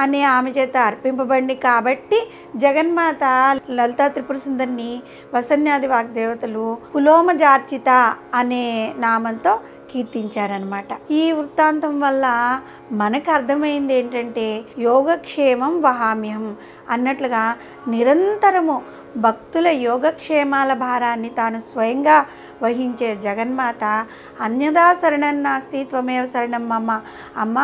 అనే ఆమె చేత అర్పింపబడింది కాబట్టి జగన్మాత లలితా త్రిపుర సుందరిని వసన్యాది వాగ్దేవతలు పులోమజార్చిత అనే నామంతో కీర్తించారనమాట. ఈ వృత్తాంతం వల్ల మనకు అర్థమైంది ఏంటంటే యోగక్షేమం వహామ్యహం అన్నట్లుగా నిరంతరము భక్తుల యోగక్షేమాల భారాన్ని తాను స్వయంగా వహించే జగన్మాత అన్యదా శరణం నాస్తి త్వమేవ శరణం మమ, అమ్మ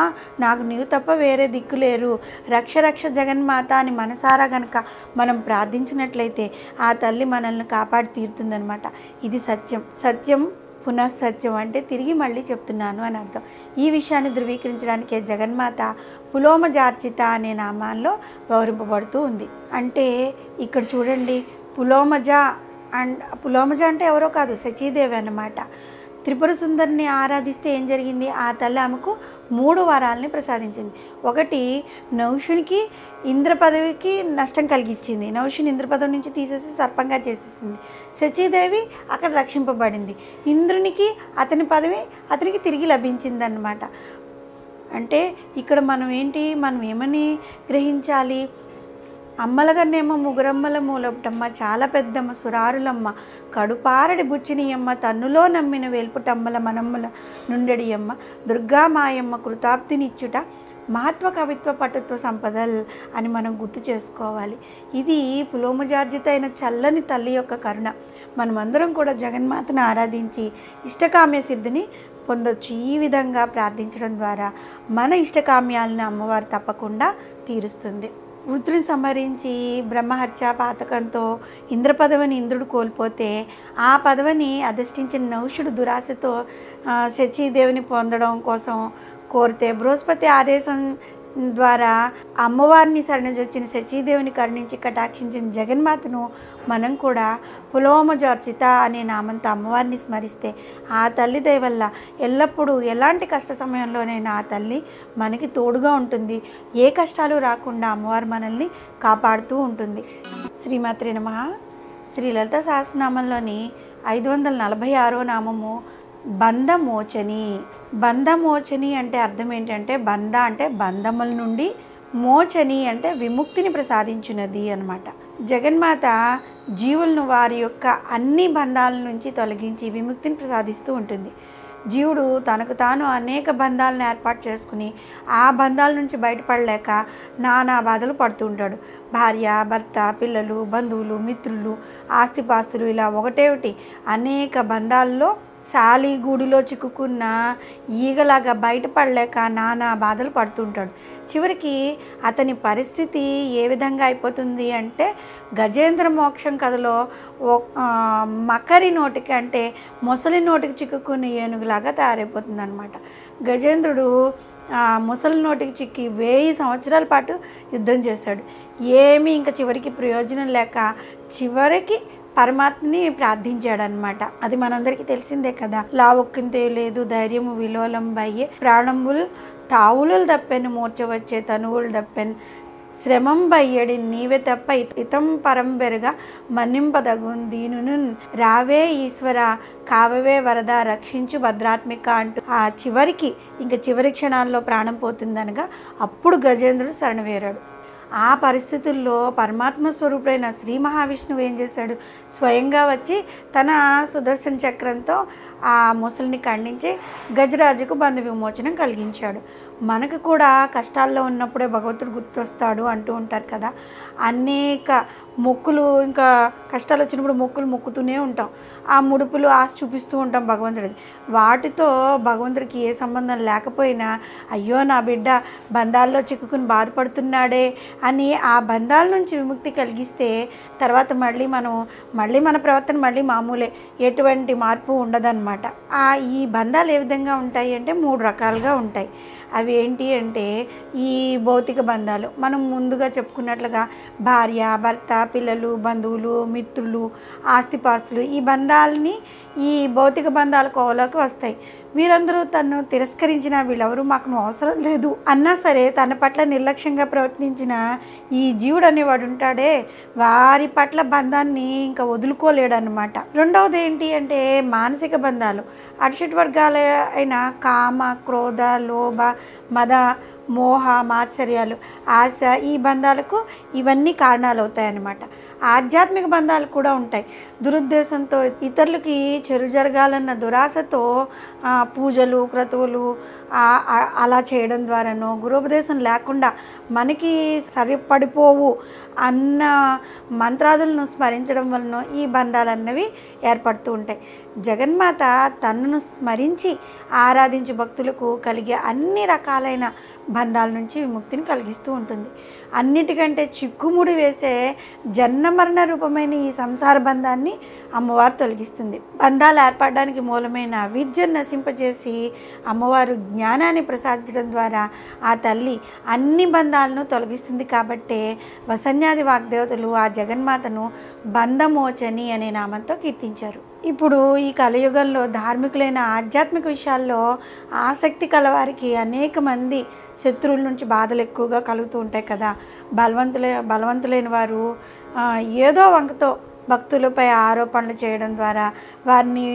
నాకు నీవు తప్ప వేరే దిక్కులేరు, రక్ష రక్ష జగన్మాత అని మనసారా గనక మనం ప్రార్థించినట్లయితే ఆ తల్లి మనల్ని కాపాడి తీరుతుందనమాట. ఇది సత్యం. సత్యం పునఃసత్యం అంటే తిరిగి మళ్ళీ చెప్తున్నాను అని అర్థం. ఈ విషయాన్ని ధృవీకరించడానికే జగన్మాత పులోమజార్చిత అనే నామాల్లో వ్యవహరింపబడుతూ ఉంది. అంటే ఇక్కడ చూడండి, పులోమజ అంటే ఎవరో కాదు, శచీదేవి అన్నమాట. త్రిపుర సుందరిని ఆరాధిస్తే ఏం జరిగింది, ఆ తల్లి ఆమెకు 3 వరాలని ప్రసాదించింది. ఒకటి, నహుషునికి ఇంద్ర పదవికి నష్టం కలిగించింది. నహుషుని ఇంద్ర పదవి నుంచి తీసేసి సర్పంగా చేసేసింది. శచీదేవి అక్కడ రక్షింపబడింది. ఇంద్రునికి అతని పదవి అతనికి తిరిగి లభించిందన్నమాట. అంటే ఇక్కడ మనం ఏమని గ్రహించాలి, అమ్మలగన్నేమో ముగురమ్మల మూలపుటమ్మ, చాలా పెద్దమ్మ సురారులమ్మ, కడుపారడి బుచ్చినియమ్మ, తన్నులో నమ్మిన వేల్పుటమ్మల మనమ్మల నుండెడియమ్మ, దుర్గామాయమ్మ కృతాబ్దినిచ్చుట మహత్వ కవిత్వ పటుత్వ సంపదల్ అని మనం గుర్తు చేసుకోవాలి. ఇది పులోమజార్జిత అయిన చల్లని తల్లి యొక్క కరుణ. మనమందరం కూడా జగన్మాతను ఆరాధించి ఇష్టకామ్య సిద్ధిని పొందొచ్చు. ఈ విధంగా ప్రార్థించడం ద్వారా మన ఇష్టకామ్యాలను అమ్మవారు తప్పకుండా తీరుస్తుంది. వృత్తిని సంహరించి బ్రహ్మహత్యా పాతకంతో ఇంద్ర పదవిని ఇంద్రుడు కోల్పోతే ఆ పదవిని అధిష్ఠించిన నహుషుడు దురాశతో శచీదేవిని పొందడం కోసం కోరితే బృహస్పతి ఆదేశం ద్వారా అమ్మవారిని శరణజొచ్చిన శచీదేవిని కరుణించి కటాక్షించిన జగన్మాతను మనం కూడా పులోమజార్చిత అనే నామంతో అమ్మవారిని స్మరిస్తే ఆ తల్లి దయ వల్ల ఎల్లప్పుడూ ఎలాంటి కష్ట సమయంలోనైనా ఆ తల్లి మనకి తోడుగా ఉంటుంది. ఏ కష్టాలు రాకుండా అమ్మవారు మనల్ని కాపాడుతూ ఉంటుంది. శ్రీమాత్రే నమః. శ్రీ లలితా సహస్రనామంలోని 546వ నామము బంధమోచని. బంధమోచని అంటే అర్థం ఏంటంటే, బంధ అంటే బంధముల నుండి, మోచని అంటే విముక్తిని ప్రసాదించినది అన్నమాట. జగన్మాత జీవులను వారి యొక్క అన్ని బంధాల నుంచి తొలగించి విముక్తిని ప్రసాదిస్తూ ఉంటుంది. జీవుడు తనకు తాను అనేక బంధాలను ఏర్పాటు చేసుకుని ఆ బంధాల నుంచి బయటపడలేక నానా బాధలు పడుతూ ఉంటాడు. భార్య, భర్త, పిల్లలు, బంధువులు, మిత్రులు, ఆస్తిపాస్తులు ఇలా ఒకటేమిటి అనేక బంధాల్లో సాలిగూడులో చిక్కుకున్న ఈగలాగా బయటపడలేక నానా బాధలు పడుతుంటాడు. చివరికి అతని పరిస్థితి ఏ విధంగా అయిపోతుంది అంటే గజేంద్ర మోక్షం కథలో మకరి నోటికి అంటే మొసలి నోటికి చిక్కుకున్న ఏనుగులాగా తయారైపోతుంది అనమాట. గజేంద్రుడు ముసలి నోటికి చిక్కి 1000 సంవత్సరాల పాటు యుద్ధం చేశాడు. ఏమీ ఇంకా చివరికి ప్రయోజనం లేక చివరికి పరమాత్మని ప్రార్థించాడనమాట. అది మనందరికీ తెలిసిందే కదా. లావొక్కింతే లేదు ధైర్యము విలోలం బయ్యే ప్రాణములు తావులు దప్పెను మూర్చ వచ్చే తనువులు దప్పెను శ్రమం బయ్యడి నీవే తప్ప ఇతం పరంబెరుగా మన్నింపదగున్ దీనును రావే ఈశ్వర కావవే వరద రక్షించు భద్రాత్మిక అంటూ ఆ చివరి క్షణాల్లో ప్రాణం పోతుందనగా అప్పుడు గజేంద్రుడు శరణవేరాడు. ఆ పరిస్థితుల్లో పరమాత్మ స్వరూపుడైన శ్రీ మహావిష్ణువు ఏం చేశాడు? స్వయంగా వచ్చి తన సుదర్శన చక్రంతో ఆ ముసలిని ఖండించి గజరాజుకు బంధ విమోచనం కలిగించాడు. మనకు కూడా కష్టాల్లో ఉన్నప్పుడే భగవంతుడు గుర్తొస్తాడు అంటూ ఉంటారు కదా. అనేక మొక్కులు, ఇంకా కష్టాలు వచ్చినప్పుడు మొక్కులు మొక్కుతూనే ఉంటాం. ఆ ముడుపులు ఆశ చూపిస్తూ ఉంటాం భగవంతుడికి. వాటితో భగవంతుడికి ఏ సంబంధం లేకపోయినా అయ్యో నా బిడ్డ బంధాల్లో చిక్కుకుని బాధపడుతున్నాడే అని ఆ బంధాల నుంచి విముక్తి కలిగిస్తే తర్వాత మళ్ళీ మన ప్రవర్తన మళ్ళీ మామూలే, ఎటువంటి మార్పు ఉండదన్నమాట. ఈ బంధాలు ఏ విధంగా ఉంటాయి అంటే 3 రకాలుగా ఉంటాయి. అవి ఏంటి అంటే ఈ భౌతిక బంధాలు, మనం ముందుగా చెప్పుకున్నట్లుగా భార్య, భర్త, పిల్లలు, బంధువులు, మిత్రులు, ఆస్తిపాస్తులు, ఈ బంధాలని ఈ భౌతిక బంధాల కోవలోకి వస్తాయి. వీరందరూ తను తిరస్కరించిన వీళ్ళెవరూ మాకు అవసరం లేదు అన్నా సరే తన పట్ల నిర్లక్ష్యంగా ప్రవర్తించిన ఈ జీవుడు అనేవాడు ఉంటాడే, వారి పట్ల బంధాన్ని ఇంకా వదులుకోలేడనమాట. రెండవది ఏంటి అంటే మానసిక బంధాలు. అరిషట్ వర్గాల అయిన కామ, క్రోధ, లోభ, మద, మోహ, మాత్సర్యాలు, ఆశ, ఈ బంధాలకు ఇవన్నీ కారణాలు అవుతాయి అన్నమాట. ఆధ్యాత్మిక బంధాలు కూడా ఉంటాయి. దురుద్దేశంతో ఇతరులకి చెడు జరగాలన్న దురాశతో పూజలు, క్రతువులు అలా చేయడం ద్వారానో, గురోపదేశం లేకుండా మనకి సరిపడిపోవు అన్న మంత్రాదులను స్మరించడం వలన ఈ బంధాలన్నవి ఏర్పడుతూ ఉంటాయి. జగన్మాత తనను స్మరించి ఆరాధించే భక్తులకు కలిగే అన్ని రకాలైన బంధాల నుంచి విముక్తిని కలిగిస్తూ ఉంటుంది. అన్నిటికంటే చిక్కుముడి వేసే జన్మమరణ రూపమైన ఈ సంసార బంధాన్ని అమ్మవారు తొలగిస్తుంది. బంధాలు ఏర్పడడానికి మూలమైన విద్యను నశింపజేసి అమ్మవారు జ్ఞానాన్ని ప్రసాదించడం ద్వారా ఆ తల్లి అన్ని బంధాలను తొలగిస్తుంది. కాబట్టే వసన్యాది వాగ్దేవతలు ఆ జగన్మాతను బంధమోచని అనే నామంతో కీర్తించారు. ఇప్పుడు ఈ కలియుగంలో ధార్మికులైన ఆధ్యాత్మిక విషయాల్లో ఆసక్తి కలవారికి అనేక మంది శత్రువుల నుంచి బాధలు ఎక్కువగా కలుగుతూ ఉంటాయి కదా. బలవంతులైన వారు ఏదో వంకతో భక్తులపై ఆరోపణలు చేయడం ద్వారా వారిని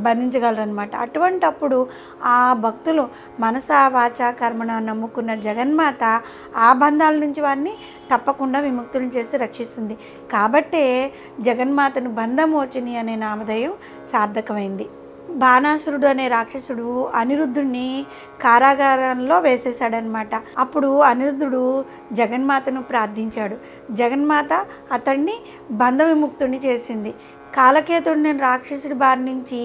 బంధించగలరనమాట. అటువంటప్పుడు ఆ భక్తులు మనసా వాచా కర్మణ నమ్ముకున్న జగన్మాత ఆ బంధాల నుంచి వారిని తప్పకుండా విముక్తులను చేసి రక్షిస్తుంది. కాబట్టే జగన్మాతను బంధమోచిని అనే నామధేయం సార్థకమైంది. బాణాసురుడు అనే రాక్షసుడు అనిరుద్ధుడిని కారాగారంలో వేసేశాడనమాట. అప్పుడు అనిరుద్ధుడు జగన్మాతను ప్రార్థించాడు. జగన్మాత అతన్ని బంధ విముక్తుడిని చేసింది. కాలకేతుడిని రాక్షసుడి బారి నుంచి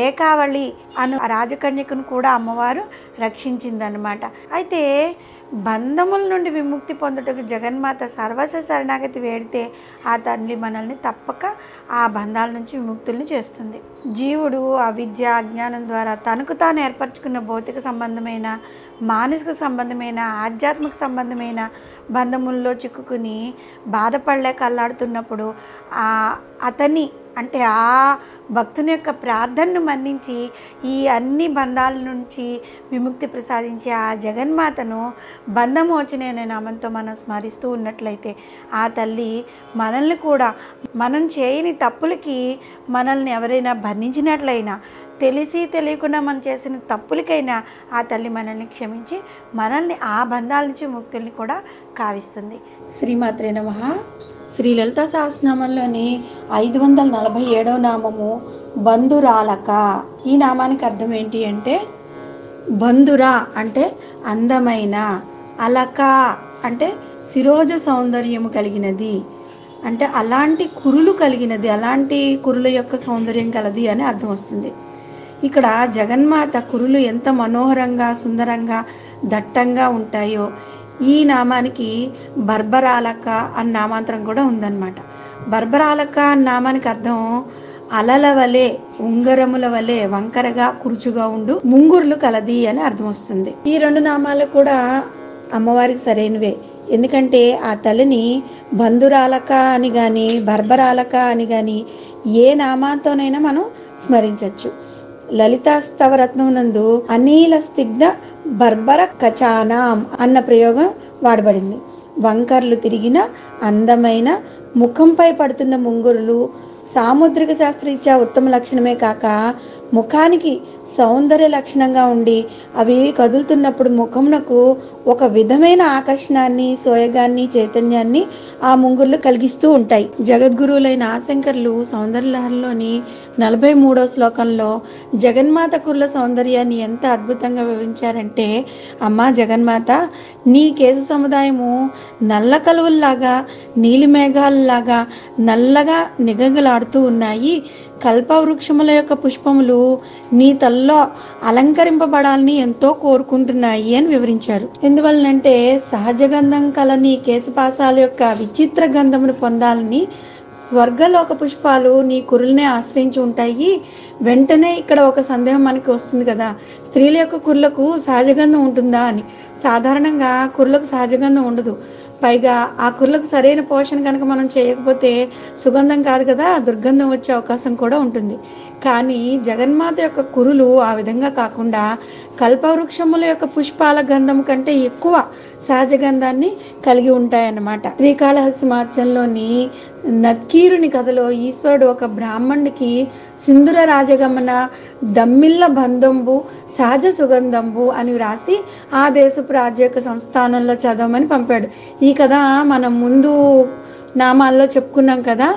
ఏకావళి అను రాజకన్యకను కూడా అమ్మవారు రక్షించిందనమాట. అయితే బంధముల నుండి విముక్తి పొందుటకు జగన్మాత సర్వస్వ శరణాగతి వేడితే ఆ తల్లి మనల్ని తప్పక ఆ బంధాల నుంచి విముక్తుల్ని చేస్తుంది. జీవుడు అవిద్య, అజ్ఞానం ద్వారా తనకు తాను ఏర్పరచుకున్న భౌతిక సంబంధమైన, మానసిక సంబంధమైన, ఆధ్యాత్మిక సంబంధమైన బంధముల్లో చిక్కుకుని బాధపడలేక అల్లాడుతున్నప్పుడు అతని అంటే ఆ భక్తుని యొక్క ప్రార్థనను మన్నించి ఈ అన్ని బంధాల నుంచి విముక్తి ప్రసాదించే ఆ జగన్మాతను బంధమోచని అనే నామంతో మనం స్మరిస్తూ ఉన్నట్లయితే ఆ తల్లి మనల్ని కూడా మనం చేయని తప్పులకి మనల్ని ఎవరైనా బంధించినట్లయినా తెలిసి తెలియకుండా మనం చేసిన తప్పులకైనా ఆ తల్లి మనల్ని క్షమించి మనల్ని ఆ బంధాల నుంచి ముక్తుల్ని కూడా కావిస్తుంది. శ్రీమాత్రే నమః. శ్రీ లలితా సహస్రనామంలోని 547వ నామము బంధురాలక. ఈ నామానికి అర్థం ఏంటి అంటే, బంధుర అంటే అందమైన, అలక అంటే శిరోజ సౌందర్యము కలిగినది, అంటే అలాంటి కురులు కలిగినది, అలాంటి కురుల యొక్క సౌందర్యం కలది అని అర్థం వస్తుంది. ఇక్కడ జగన్మాత కురులు ఎంత మనోహరంగా సుందరంగా దట్టంగా ఉంటాయో ఈ నామానికి బర్బరాలక అన్న నామాంతరం కూడా ఉందన్నమాట. బర్బరాలక అన్న నామానికి అర్థం అలల వలె, ఉంగరముల వలె వంకరగా కురుచుగా ఉండు ముంగురులు కలది అని అర్థం వస్తుంది. ఈ రెండు నామాలు కూడా అమ్మవారికి సరైనవే. ఎందుకంటే ఆ తల్లిని బంధురాలక అని కానీ బర్బరాలక అని కానీ ఏ నామాంతోనైనా మనం స్మరించవచ్చు. లలితా స్తవరత్నం నందు అనీల స్నిగ్ధ బర్బర కచానాం అన్న ప్రయోగం వాడబడింది. వంకర్లు తిరిగిన అందమైన ముఖంపై పడుతున్న ముంగురులు సాముద్రిక శాస్త్రరీత్యా ఉత్తమ లక్షణమే కాక ముఖానికి సౌందర్య లక్షణంగా ఉండి అవి కదులుతున్నప్పుడు ముఖమునకు ఒక విధమైన ఆకర్షణాన్ని, సోయగాన్ని, చైతన్యాన్ని ఆ ముంగుర్లు కలిగిస్తూ ఉంటాయి. జగద్గురువులైన ఆశంకర్లు సౌందర్యలహరిలోని 43వ శ్లోకంలో జగన్మాత కుర్ల సౌందర్యాన్ని ఎంత అద్భుతంగా వివరించారంటే, అమ్మా జగన్మాత, నీ కేశ సముదాయము నల్ల కలువల్లాగా నీలి మేఘాలలాగా నల్లగా నిగగలాడుతూ ఉన్నాయి. కల్పవృక్షముల యొక్క పుష్పములు నీ తల్లో అలంకరింపబడాలని ఎంతో కోరుకుంటున్నాయి అని వివరించారు. ఎందువలనంటే సహజ గంధం కల నీ కేశపాసాల యొక్క విచిత్ర గంధమును పొందాలని స్వర్గలోక పుష్పాలు నీ కురుల్నే ఆశ్రయించి ఉంటాయి. వెంటనే ఇక్కడ ఒక సందేహం మనకి వస్తుంది కదా, స్త్రీల యొక్క కురులకు సహజగంధం ఉంటుందా అని. సాధారణంగా కురులకు సహజగంధం ఉండదు. పైగా ఆ కురులకు సరైన పోషణ కనుక మనం చేయకపోతే సుగంధం కాదు కదా, దుర్గంధం వచ్చే అవకాశం కూడా ఉంటుంది. కానీ జగన్మాత యొక్క కురులు ఆ విధంగా కాకుండా కల్పవృక్షముల యొక్క పుష్పాల గంధం కంటే ఎక్కువ సహజ గంధాన్ని కలిగి ఉంటాయన్నమాట. శ్రీకాళహస్తి మహత్యంలోని నత్కీరుని కథలో ఈశ్వరుడు ఒక బ్రాహ్మణుడికి సింధుర రాజగమన దమ్మిళ్ళ బంధంబు సహజ సుగంధంబు అని వ్రాసి ఆ దేశపు రాజ్య యొక్క సంస్థానంలో చదవమని పంపాడు. ఈ కథ మనం ముందు నామాల్లో చెప్పుకున్నాం కదా.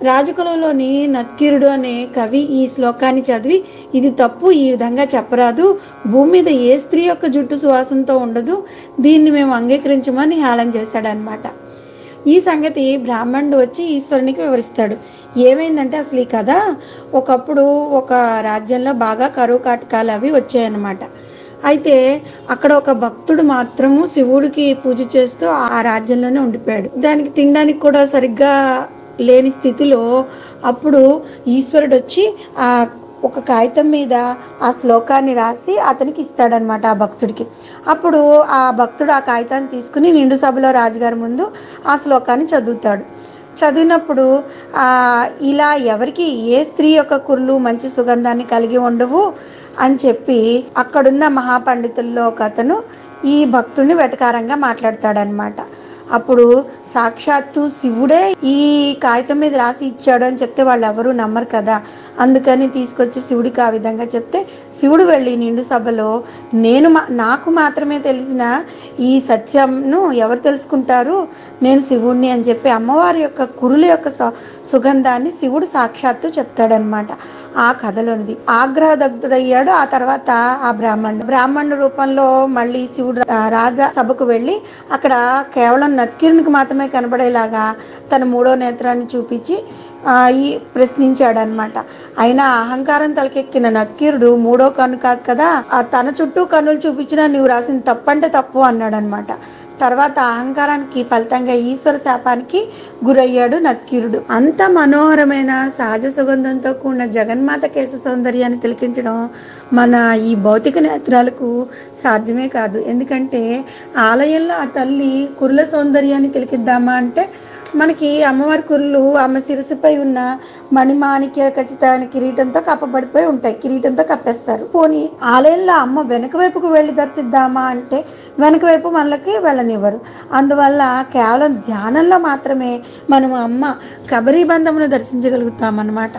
రాజకులంలోని నత్కీరుడు అనే కవి ఈ శ్లోకాన్ని చదివి, ఇది తప్పు, ఈ విధంగా చెప్పరాదు, భూమి మీద ఏ స్త్రీ యొక్క జుట్టు సువాసనతో ఉండదు, దీన్ని మేము అంగీకరించమని హేళన చేశాడనమాట. ఈ సంగతి బ్రాహ్మణుడు వచ్చి ఈశ్వరునికి వివరిస్తాడు. ఏమైందంటే అసలు ఈ కథ ఒకప్పుడు ఒక రాజ్యంలో బాగా కరువు కాటకాలు అవి వచ్చాయన్నమాట. అయితే అక్కడ ఒక భక్తుడు మాత్రము శివుడికి పూజ చేస్తూ ఆ రాజ్యంలోనే ఉండిపోయాడు. దానికి తినడానికి కూడా సరిగ్గా లేని స్థితిలో అప్పుడు ఈశ్వరుడు వచ్చి ఆ ఒక కాగితం మీద ఆ శ్లోకాన్ని రాసి అతనికి ఇస్తాడనమాట ఆ భక్తుడికి. అప్పుడు ఆ భక్తుడు ఆ కాగితాన్ని తీసుకుని నిండు సభలో రాజుగారి ముందు ఆ శ్లోకాన్ని చదువుతాడు. చదివినప్పుడు ఇలా ఎవరికి ఏ స్త్రీ యొక్క కుర్లు మంచి సుగంధాన్ని కలిగి ఉండవు అని చెప్పి అక్కడున్న మహాపండితుల్లో ఒక అతను ఈ భక్తుడిని వెటకారంగా మాట్లాడతాడనమాట. అప్పుడు సాక్షాత్తు శివుడే ఈ కాగితం మీద రాసి ఇచ్చాడు అని చెప్తే వాళ్ళు ఎవరు నమ్మరు కదా. అందుకని తీసుకొచ్చి శివుడికి ఆ విధంగా చెప్తే శివుడు వెళ్ళి నిండు సభలో నాకు మాత్రమే తెలిసిన ఈ సత్యంను ఎవరు తెలుసుకుంటారు, నేను శివుణ్ణి అని చెప్పి అమ్మవారి యొక్క కురుల యొక్క సుగంధాన్ని శివుడు సాక్షాత్తు చెప్తాడనమాట. ఆ కథలోనిది ఆగ్రహదగ్ధుడయ్యాడు. ఆ తర్వాత ఆ బ్రాహ్మణుడు రూపంలో మళ్ళీ శివుడు రాజా సభకు వెళ్ళి అక్కడ కేవలం నత్కీరునికి మాత్రమే కనబడేలాగా తన 3వ నేత్రాన్ని చూపించి ప్రశ్నించాడనమాట. అయినా అహంకారం తలకెక్కిన నత్కీరుడు 3వ కన్ను కాదు కదా, తన చుట్టూ కన్నులు చూపించినా నువ్వు రాసిన తప్పంటే తప్పు అన్నాడనమాట. తర్వాత అహంకారానికి ఫలితంగా ఈశ్వర శాపానికి గురయ్యాడు నత్కీరుడు. అంత మనోహరమైన సహజ సుగంధంతో కూడిన జగన్మాత కేశ సౌందర్యాన్ని తిలకించడం మన ఈ భౌతిక నేత్రాలకు సాధ్యమే కాదు. ఎందుకంటే ఆలయంలో ఆ తల్లి కురుల సౌందర్యాన్ని తిలకిద్దామా అంటే మనకి అమ్మవారి కుర్లు ఆమె శిరస్సుపై ఉన్న మణిమాణిక్య ఖచ్చితమైన కిరీటంతో కప్పబడిపోయి ఉంటాయి. కిరీటంతో కప్పేస్తారు. పోనీ ఆలయంలో అమ్మ వెనక వైపుకు వెళ్ళి దర్శిద్దామా అంటే వెనక వైపు మనకి వెళ్ళనివ్వరు. అందువల్ల కేవలం ధ్యానంలో మాత్రమే మనము అమ్మ కబరీ బంధమును దర్శించగలుగుతాం అన్నమాట.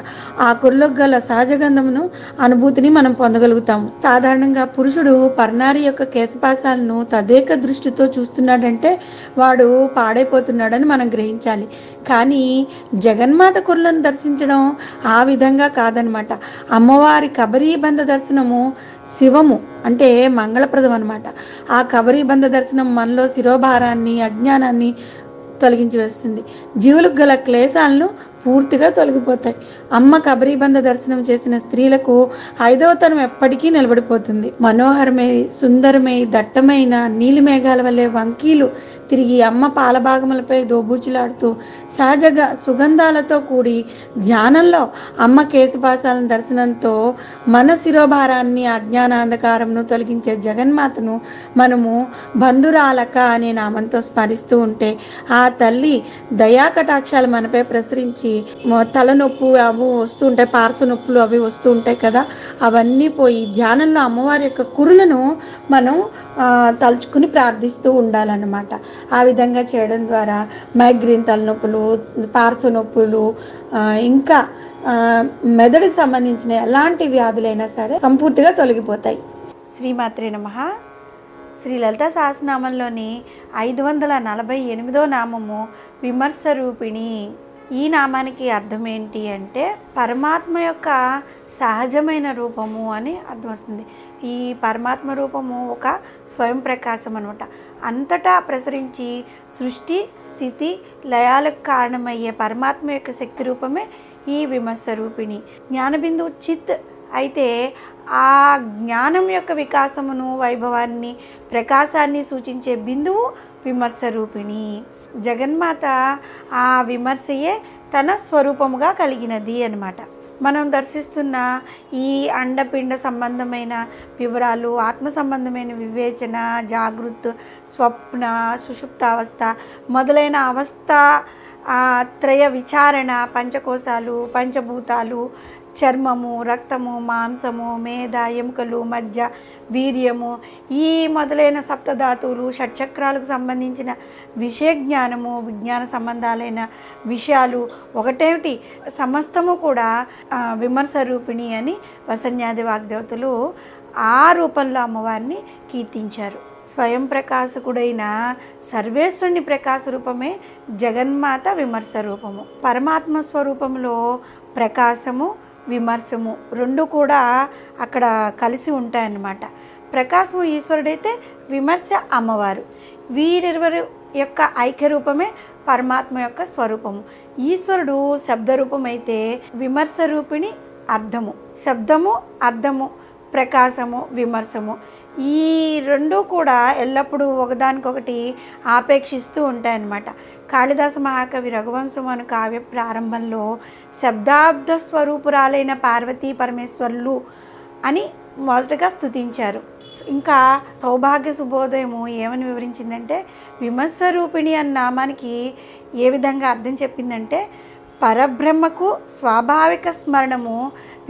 ఆ కుర్లకు గల సహజగంధమును అనుభూతిని మనం పొందగలుగుతాము. సాధారణంగా పురుషుడు పర్నారి యొక్క కేశపాశాలను తదేక దృష్టితో చూస్తున్నాడంటే వాడు పాడైపోతున్నాడని మనం గ్రహించాలి. కానీ జగన్మాత కుర్లను దర్శించడం ఆ విధంగా కాదనమాట. అమ్మవారి కబరీ బంధ దర్శనము శివము అంటే మంగళప్రదం అనమాట. ఆ కబరీ బంధ దర్శనం మనలో శిరోభారాన్ని అజ్ఞానాన్ని తొలగించి వేస్తుంది. జీవులకు గల క్లేశాలను పూర్తిగా తొలగిపోతాయి. అమ్మ కబరీబంధ దర్శనం చేసిన స్త్రీలకు 5వ తరం ఎప్పటికీ నిలబడిపోతుంది. మనోహరమై సుందరమై దట్టమైన నీలి మేఘాల వల్లే వంకీలు తిరిగి అమ్మ పాలభాగములపై దోబూచులాడుతూ సహజగా సుగంధాలతో కూడి ధ్యానంలో అమ్మ కేశపాశాలను దర్శనంతో మన శిరోభారాన్ని అజ్ఞానాంధకారంను తొలగించే జగన్మాతను మనము బంధురాలక అనే నామంతో స్మరిస్తూ ఉంటే ఆ తల్లి దయా కటాక్షాలు మనపై ప్రసరించి తలనొప్పు అవి వస్తూ ఉంటాయి, పార్శ్వ నొప్పులు అవి వస్తూ ఉంటాయి కదా, అవన్నీ పోయి ధ్యానంలో అమ్మవారి యొక్క కురులను మనం తలుచుకుని ప్రార్థిస్తూ ఉండాలన్నమాట. ఆ విధంగా చేయడం ద్వారా మైగ్రేన్ తలనొప్పులు, పార్శ్వ నొప్పులు, ఇంకా మెదడుకి సంబంధించిన ఎలాంటి వ్యాధులైనా సరే సంపూర్తిగా తొలగిపోతాయి. శ్రీమాత్రే నమః. శ్రీ లలితా సహస్రనామంలోని 548వ నామము విమర్శ రూపిణి. ఈ నామానికి అర్థం ఏంటి అంటే పరమాత్మ యొక్క సహజమైన రూపము అని అర్థం వస్తుంది. ఈ పరమాత్మ రూపము ఒక స్వయం ప్రకాశం అనమాట. అంతటా ప్రసరించి సృష్టి స్థితి లయాలకు కారణమయ్యే పరమాత్మ యొక్క శక్తి రూపమే ఈ విమర్శ రూపిణి. జ్ఞానబిందు చిత్ అయితే ఆ జ్ఞానం యొక్క వికాసమును వైభవాన్ని ప్రకాశాన్ని సూచించే బిందువు విమర్శ రూపిణి. జగన్మాత ఆ విమర్శయే తన స్వరూపముగా కలిగినది అన్నమాట. మనం దర్శిస్తున్న ఈ అండపిండ సంబంధమైన వివరాలు, ఆత్మ సంబంధమైన వివేచన, జాగృత్, స్వప్న, సుషుప్తావస్థ మొదలైన అవస్థ త్రయ విచారణ, పంచకోశాలు, పంచభూతాలు, చర్మము, రక్తము, మాంసము, మేధ, ఎముకలు, మజ్జ, వీర్యము, ఈ మొదలైన సప్తధాతువులు, షట్చక్రాలకు సంబంధించిన విషయ జ్ఞానము, విజ్ఞాన సంబంధాలైన విషయాలు ఒకటేమిటి సమస్తము కూడా విమర్శ రూపిణి అని వసన్యాది వాగ్దేవతలు ఆ రూపంలో అమ్మవారిని కీర్తించారు. స్వయం ప్రకాశకుడైన సర్వేశ్వరుని ప్రకాశ రూపమే జగన్మాత విమర్శ రూపము. పరమాత్మ స్వరూపంలో ప్రకాశము విమర్శము రెండు కూడా అక్కడ కలిసి ఉంటాయన్నమాట. ప్రకాశము ఈశ్వరుడైతే విమర్శ అమ్మవారు. వీరిరువురు యొక్క ఐక్యరూపమే పరమాత్మ యొక్క స్వరూపము. ఈశ్వరుడు శబ్దరూపం అయితే విమర్శ రూపిణి అర్థము. శబ్దము అర్థము, ప్రకాశము విమర్శము ఈ రెండు కూడా ఎల్లప్పుడూ ఒకదానికొకటి ఆపేక్షిస్తూ ఉంటాయన్నమాట. కాళిదాస మహాకవి రఘువంశం అను కావ్య ప్రారంభంలో శబ్దాబ్ద స్వరూపురాలైన పార్వతీ పరమేశ్వరులు అని మొదటగా స్తుతించారు. ఇంకా సౌభాగ్య శుభోదయము ఏమని వివరించిందంటే విమర్శ రూపిణి అన్న నామానికి ఏ విధంగా అర్థం చెప్పిందంటే పరబ్రహ్మకు స్వాభావిక స్మరణము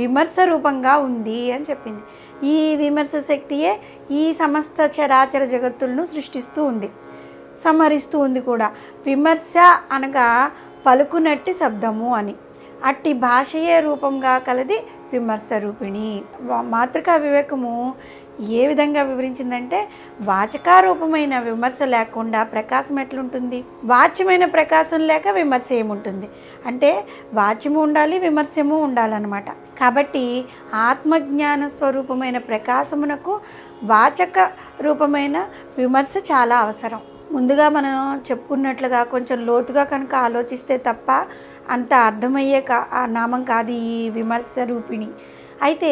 విమర్శ రూపంగా ఉంది అని చెప్పింది. ఈ విమర్శ శక్తియే ఈ సమస్త చరాచర జగత్తులను సృష్టిస్తూ ఉంది, సంహరిస్తూ ఉంది కూడా. విమర్శ అనగా పలుకునట్టి శబ్దము అని. అట్టి భాషయే రూపంగా కలది విమర్శ రూపిణి. మాతృకా వివేకము ఏ విధంగా వివరించిందంటే వాచకారూపమైన విమర్శ లేకుండా ప్రకాశం ఎట్లుంటుంది, వాచ్యమైన ప్రకాశం లేక విమర్శ ఏముంటుంది అంటే వాచ్యము ఉండాలి విమర్శము ఉండాలన్నమాట. కాబట్టి ఆత్మజ్ఞాన స్వరూపమైన ప్రకాశమునకు వాచక రూపమైన విమర్శ చాలా అవసరం. ముందుగా మనం చెప్పుకున్నట్లుగా కొంచెం లోతుగా కనుక ఆలోచిస్తే తప్ప అంత అర్థమయ్యే నామం కాదు ఈ విమర్శ రూపిణి. అయితే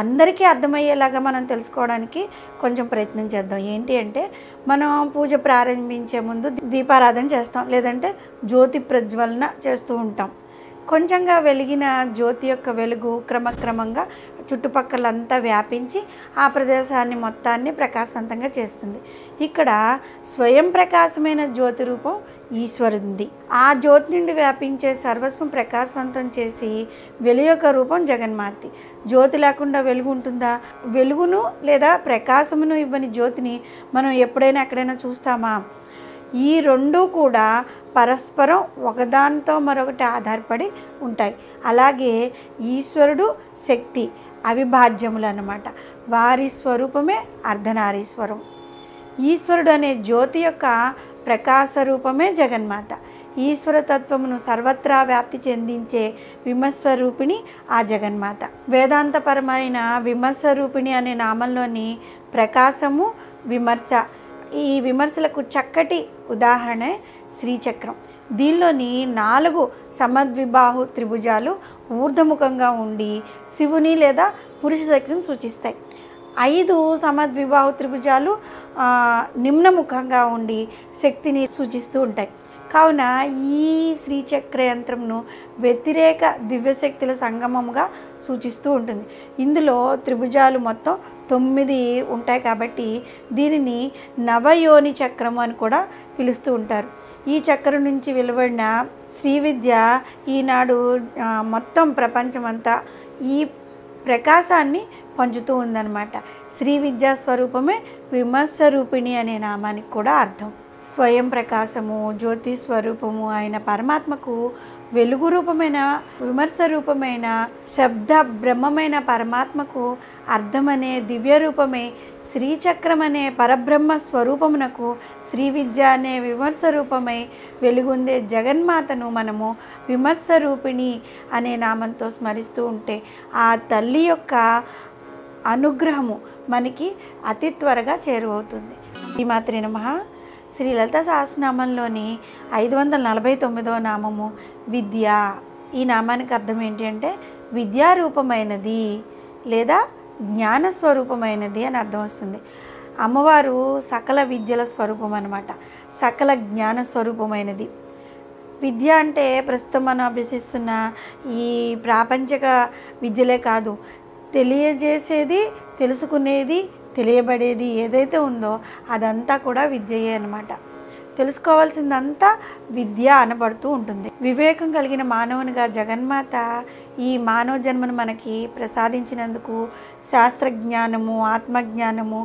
అందరికీ అర్థమయ్యేలాగా మనం తెలుసుకోవడానికి కొంచెం ప్రయత్నం చేద్దాం. ఏంటి అంటే మనం పూజ ప్రారంభించే ముందు దీపారాధన చేస్తాం, లేదంటే జ్యోతి ప్రజ్వలన చేస్తూ ఉంటాం. కొంచెంగా వెలిగిన జ్యోతి యొక్క వెలుగు క్రమక్రమంగా చుట్టుపక్కలంతా వ్యాపించి ఆ ప్రదేశాన్ని మొత్తాన్ని ప్రకాశవంతంగా చేస్తుంది. ఇక్కడ స్వయం ప్రకాశమైన జ్యోతి రూపం ఈశ్వరుంది. ఆ జ్యోతి నుండి వ్యాపించే సర్వస్వం ప్రకాశవంతం చేసి వెలుగు యొక్క రూపం జగన్మాత. జ్యోతి లేకుండా వెలుగు ఉంటుందా? వెలుగును లేదా ప్రకాశమును ఇవ్వని జ్యోతిని మనం ఎప్పుడైనా ఎక్కడైనా చూస్తామా? ఈ రెండూ కూడా పరస్పరం ఒకదానితో మరొకటి ఆధారపడి ఉంటాయి. అలాగే ఈశ్వరుడు శక్తి అవిభాజ్యములు అన్నమాట. వారి స్వరూపమే అర్ధనారీశ్వరం. ఈశ్వరుడు అనే జ్యోతి యొక్క ప్రకాశ రూపమే జగన్మాత. ఈశ్వరతత్వమును సర్వత్రా వ్యాప్తి చెందించే విమర్శరూపిణి ఆ జగన్మాత. వేదాంతపరమైన విమర్శరూపిణి అనే నామంలోని ప్రకాశము, విమర్శ, ఈ విమర్శలకు చక్కటి ఉదాహరణ శ్రీచక్రం. దీనిలోని 4 సమద్విబాహు త్రిభుజాలు ఊర్ధముఖంగా ఉండి శివుని లేదా పురుష శక్తిని సూచిస్తాయి. 5 సమద్విబాహు త్రిభుజాలు నిమ్నముఖంగా ఉండి శక్తిని సూచిస్తూ ఉంటాయి. కావున ఈ శ్రీచక్ర యంత్రంను వ్యతిరేక దివ్యశక్తుల సంగమముగా సూచిస్తూ ఉంటుంది. ఇందులో త్రిభుజాలు మొత్తం 9 ఉంటాయి కాబట్టి దీనిని నవయోని చక్రము అని కూడా పిలుస్తూ ఉంటారు. ఈ చక్రం నుంచి వెలువడిన శ్రీ విద్య ఈనాడు మొత్తం ప్రపంచమంతా ఈ ప్రకాశాన్ని పంచుతూ ఉందన్నమాట. శ్రీ విద్యా స్వరూపమే విమర్శరూపిణి అనే నామానికి కూడా అర్థం. స్వయం ప్రకాశము, జ్యోతి స్వరూపము అయిన పరమాత్మకు వెలుగు రూపమైన, విమర్శ రూపమైన, శబ్ద బ్రహ్మమైన పరమాత్మకు అర్థమనే దివ్య రూపమే శ్రీచక్రం అనే పరబ్రహ్మ స్వరూపమునకు శ్రీ విద్య అనే విమర్శ రూపమై వెలుగొందే జగన్మాతను మనము విమర్శ రూపిణి అనే నామంతో స్మరిస్తూ ఉంటే ఆ తల్లి యొక్క అనుగ్రహము మనకి అతి త్వరగా చేరువవుతుంది. శ్రీమాత్రే నమః. శ్రీ లలితా సహస్రనామంలోని 549వ నామము విద్య. ఈ నామానికి అర్థం ఏంటి అంటే విద్యారూపమైనది లేదా జ్ఞానస్వరూపమైనది అని అర్థం వస్తుంది. అమ్మవారు సకల విద్యల స్వరూపం అన్నమాట. సకల జ్ఞాన స్వరూపమైనది. విద్య అంటే ప్రస్తుతం మనం అభ్యసిస్తున్న ఈ ప్రాపంచిక విద్యలే కాదు, తెలియజేసేది, తెలుసుకునేది, తెలియబడేది ఏదైతే ఉందో అదంతా కూడా విద్యయే అన్నమాట. తెలుసుకోవాల్సిందంతా విద్య అనబడుతూ ఉంటుంది. వివేకం కలిగిన మానవునిగా జగన్మాత ఈ మానవ జన్మను మనకి ప్రసాదించినందుకు శాస్త్రజ్ఞానము, ఆత్మజ్ఞానము,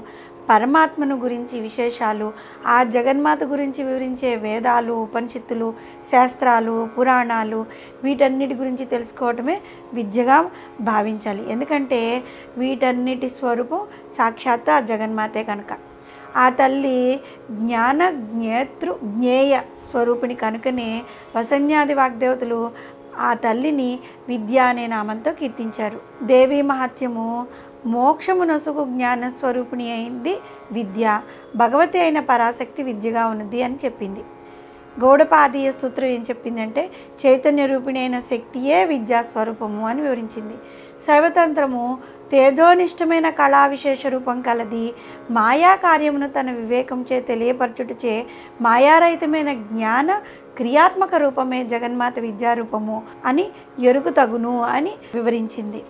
పరమాత్మను గురించి విశేషాలు, ఆ జగన్మాత గురించి వివరించే వేదాలు, ఉపనిషత్తులు, శాస్త్రాలు, పురాణాలు వీటన్నిటి గురించి తెలుసుకోవటమే విద్యగా భావించాలి. ఎందుకంటే వీటన్నిటి స్వరూపం సాక్షాత్తు ఆ జగన్మాతే కనుక. ఆ తల్లి జ్ఞాన జ్ఞేయ స్వరూపిణి కనుకనే వసన్యాది వాగ్దేవతలు ఆ తల్లిని విద్య అనే నామంతో కీర్తించారు. దేవీ మహత్యము మోక్షము నొసుగు జ్ఞాన స్వరూపిణి అయింది విద్య. భగవతి అయిన పరాశక్తి విద్యగా ఉన్నది అని చెప్పింది. గౌడపాదీయ సూత్రం ఏం చెప్పిందంటే చైతన్య రూపిణి అయిన శక్తియే విద్యాస్వరూపము అని వివరించింది. శైవతంత్రము తేజోనిష్టమైన కళా విశేష రూపం కలది. మాయా కార్యమును తన వివేకంచే తెలియపరచుటచే మాయారహితమైన జ్ఞాన క్రియాత్మక రూపమే జగన్మాత విద్యారూపము అని ఎరుకు తగును అని వివరించింది.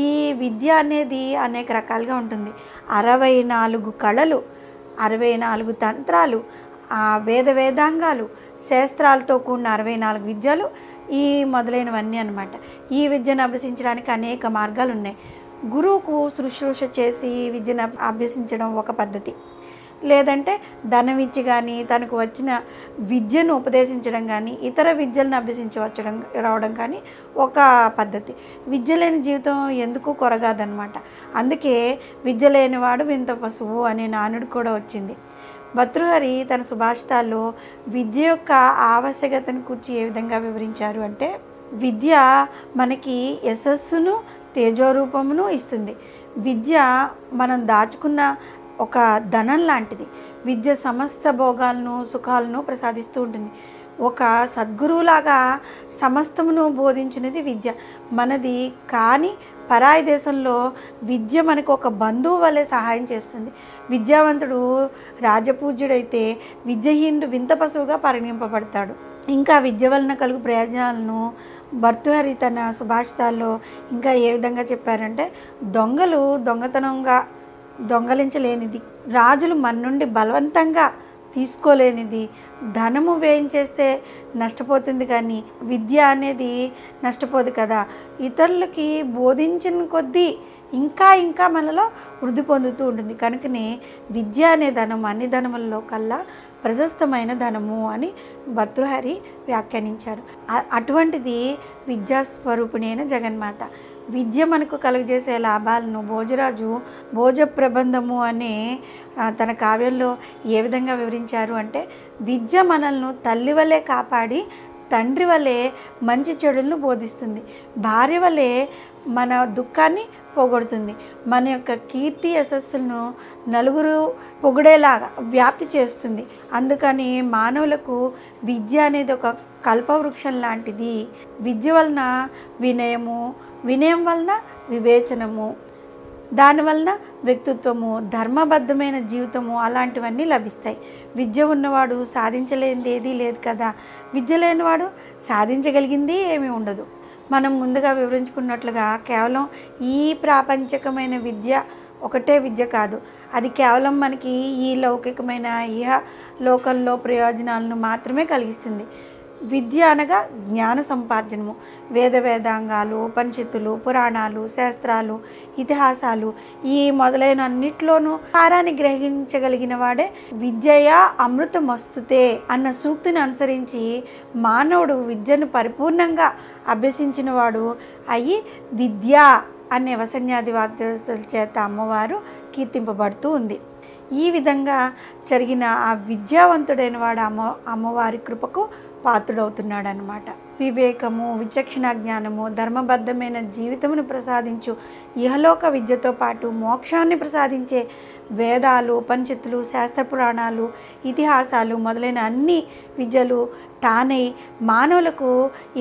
ఈ విద్య అనేది అనేక రకాలుగా ఉంటుంది. 64 కళలు, 64 తంత్రాలు, వేదాంగాలు, శాస్త్రాలతో కూడిన 64 విద్యలు, ఈ మొదలైనవన్నీ అన్నమాట. ఈ విద్యను అభ్యసించడానికి అనేక మార్గాలు ఉన్నాయి. గురువుకు శుశ్రూష చేసి విద్యను అభ్యసించడం ఒక పద్ధతి. లేదంటే ధనం ఇచ్చి కానీ తనకు వచ్చిన విద్యను ఉపదేశించడం కానీ ఇతర విద్యలను అభ్యసించవచ్చడం రావడం కానీ ఒక పద్ధతి. విద్య లేని జీవితం ఎందుకు కొరగాదనమాట. అందుకే విద్య లేనివాడు వింత పశువు అనే నానుడు కూడా వచ్చింది. భర్తృహరి తన సుభాషితాల్లో విద్య యొక్క ఆవశ్యకతను గురించి ఏ విధంగా వివరించారు అంటే విద్య మనకి యశస్సును, తేజోరూపమును ఇస్తుంది. విద్య మనం దాచుకున్న ఒక ధనం లాంటిది. విద్య సమస్త భోగాలను, సుఖాలను ప్రసాదిస్తూ ఉంటుంది. ఒక సద్గురువులాగా సమస్తమును బోధించినది విద్య. మనది కానీ పరాయి దేశంలో విద్య మనకు ఒక బంధువు వలె సహాయం చేస్తుంది. విద్యావంతుడు రాజపూజ్యుడైతే విద్యహీనుడు వింత పశువుగా పరిగణింపబడతాడు. ఇంకా విద్య వలన కలుగు ప్రయోజనాలను భర్తృహరి తన సుభాషితాల్లో ఇంకా ఏ విధంగా చెప్పారంటే దొంగలు దొంగతనంగా దొంగలించలేనిది, రాజులు మన నుండి బలవంతంగా తీసుకోలేనిది. ధనము వ్యయం చేస్తే నష్టపోతుంది కానీ విద్య అనేది నష్టపోదు కదా. ఇతరులకి బోధించిన కొద్దీ ఇంకా ఇంకా మనలో వృద్ధి పొందుతూ ఉంటుంది. కనుకనే విద్య అనే ధనం అన్ని ధనములలో కల్లా ప్రశస్తమైన ధనము అని భర్తృహరి వ్యాఖ్యానించారు. అటువంటిది విద్యాస్వరూపిణి అయిన జగన్మాత. విద్య మనకు కలుగజేసే లాభాలను భోజరాజు భోజ ప్రబంధము అనే తన కావ్యంలో ఏ విధంగా వివరించారు అంటే, విద్య మనల్ని తల్లి వలె కాపాడి తండ్రి వలె మంచి చెడులను బోధిస్తుంది, భార్య వలె మన దుఃఖాన్ని పోగొడుతుంది, మన యొక్క కీర్తి యశస్సులను నలుగురు పొగిడేలాగా వ్యాప్తి చేస్తుంది. అందుకని మానవులకు విద్య అనేది ఒక కల్పవృక్షం లాంటిది. విద్య వలన వినయము, వినయం వలన వివేచనము, దానివలన వ్యక్తిత్వము, ధర్మబద్ధమైన జీవితము అలాంటివన్నీ లభిస్తాయి. విద్య ఉన్నవాడు సాధించలేనిది ఏదీ లేదు కదా. విద్య లేనివాడు సాధించగలిగింది ఏమీ ఉండదు. మనం ముందుగా వివరించుకున్నట్లుగా కేవలం ఈ ప్రాపంచికమైన విద్య ఒకటే విద్య కాదు. అది కేవలం మనకి ఈ లౌకికమైన ఇహ లోకంలో ప్రయోజనాలను మాత్రమే కలిగిస్తుంది. విద్య అనగా జ్ఞాన సంపార్జనము. వేదాంగాలు, ఉపనిషత్తులు, పురాణాలు, శాస్త్రాలు, ఇతిహాసాలు ఈ మొదలైన అన్నిట్లోనూ సారాన్ని గ్రహించగలిగిన వాడే విద్యయా అమృతమస్తుతే అన్న సూక్తిని అనుసరించి మానవుడు విద్యను పరిపూర్ణంగా అభ్యసించిన వాడు అయి విద్య అనే వసన్యాది వాగ్దేవతల చేత అమ్మవారు కీర్తింపబడుతూ ఉంది. ఈ విధంగా జరిగిన ఆ విద్యావంతుడైన వాడు అమ్మవారి కృపకు పాత్రుడవుతున్నాడు అన్నమాట. వివేకము, విచక్షణ జ్ఞానము, ధర్మబద్ధమైన జీవితమును ప్రసాదించు ఇహలోక విద్యతో పాటు మోక్షాన్ని ప్రసాదించే వేదాలు, ఉపనిషత్తులు, శాస్త్ర పురాణాలు, ఇతిహాసాలు మొదలైన అన్ని విద్యలు తానై మానవులకు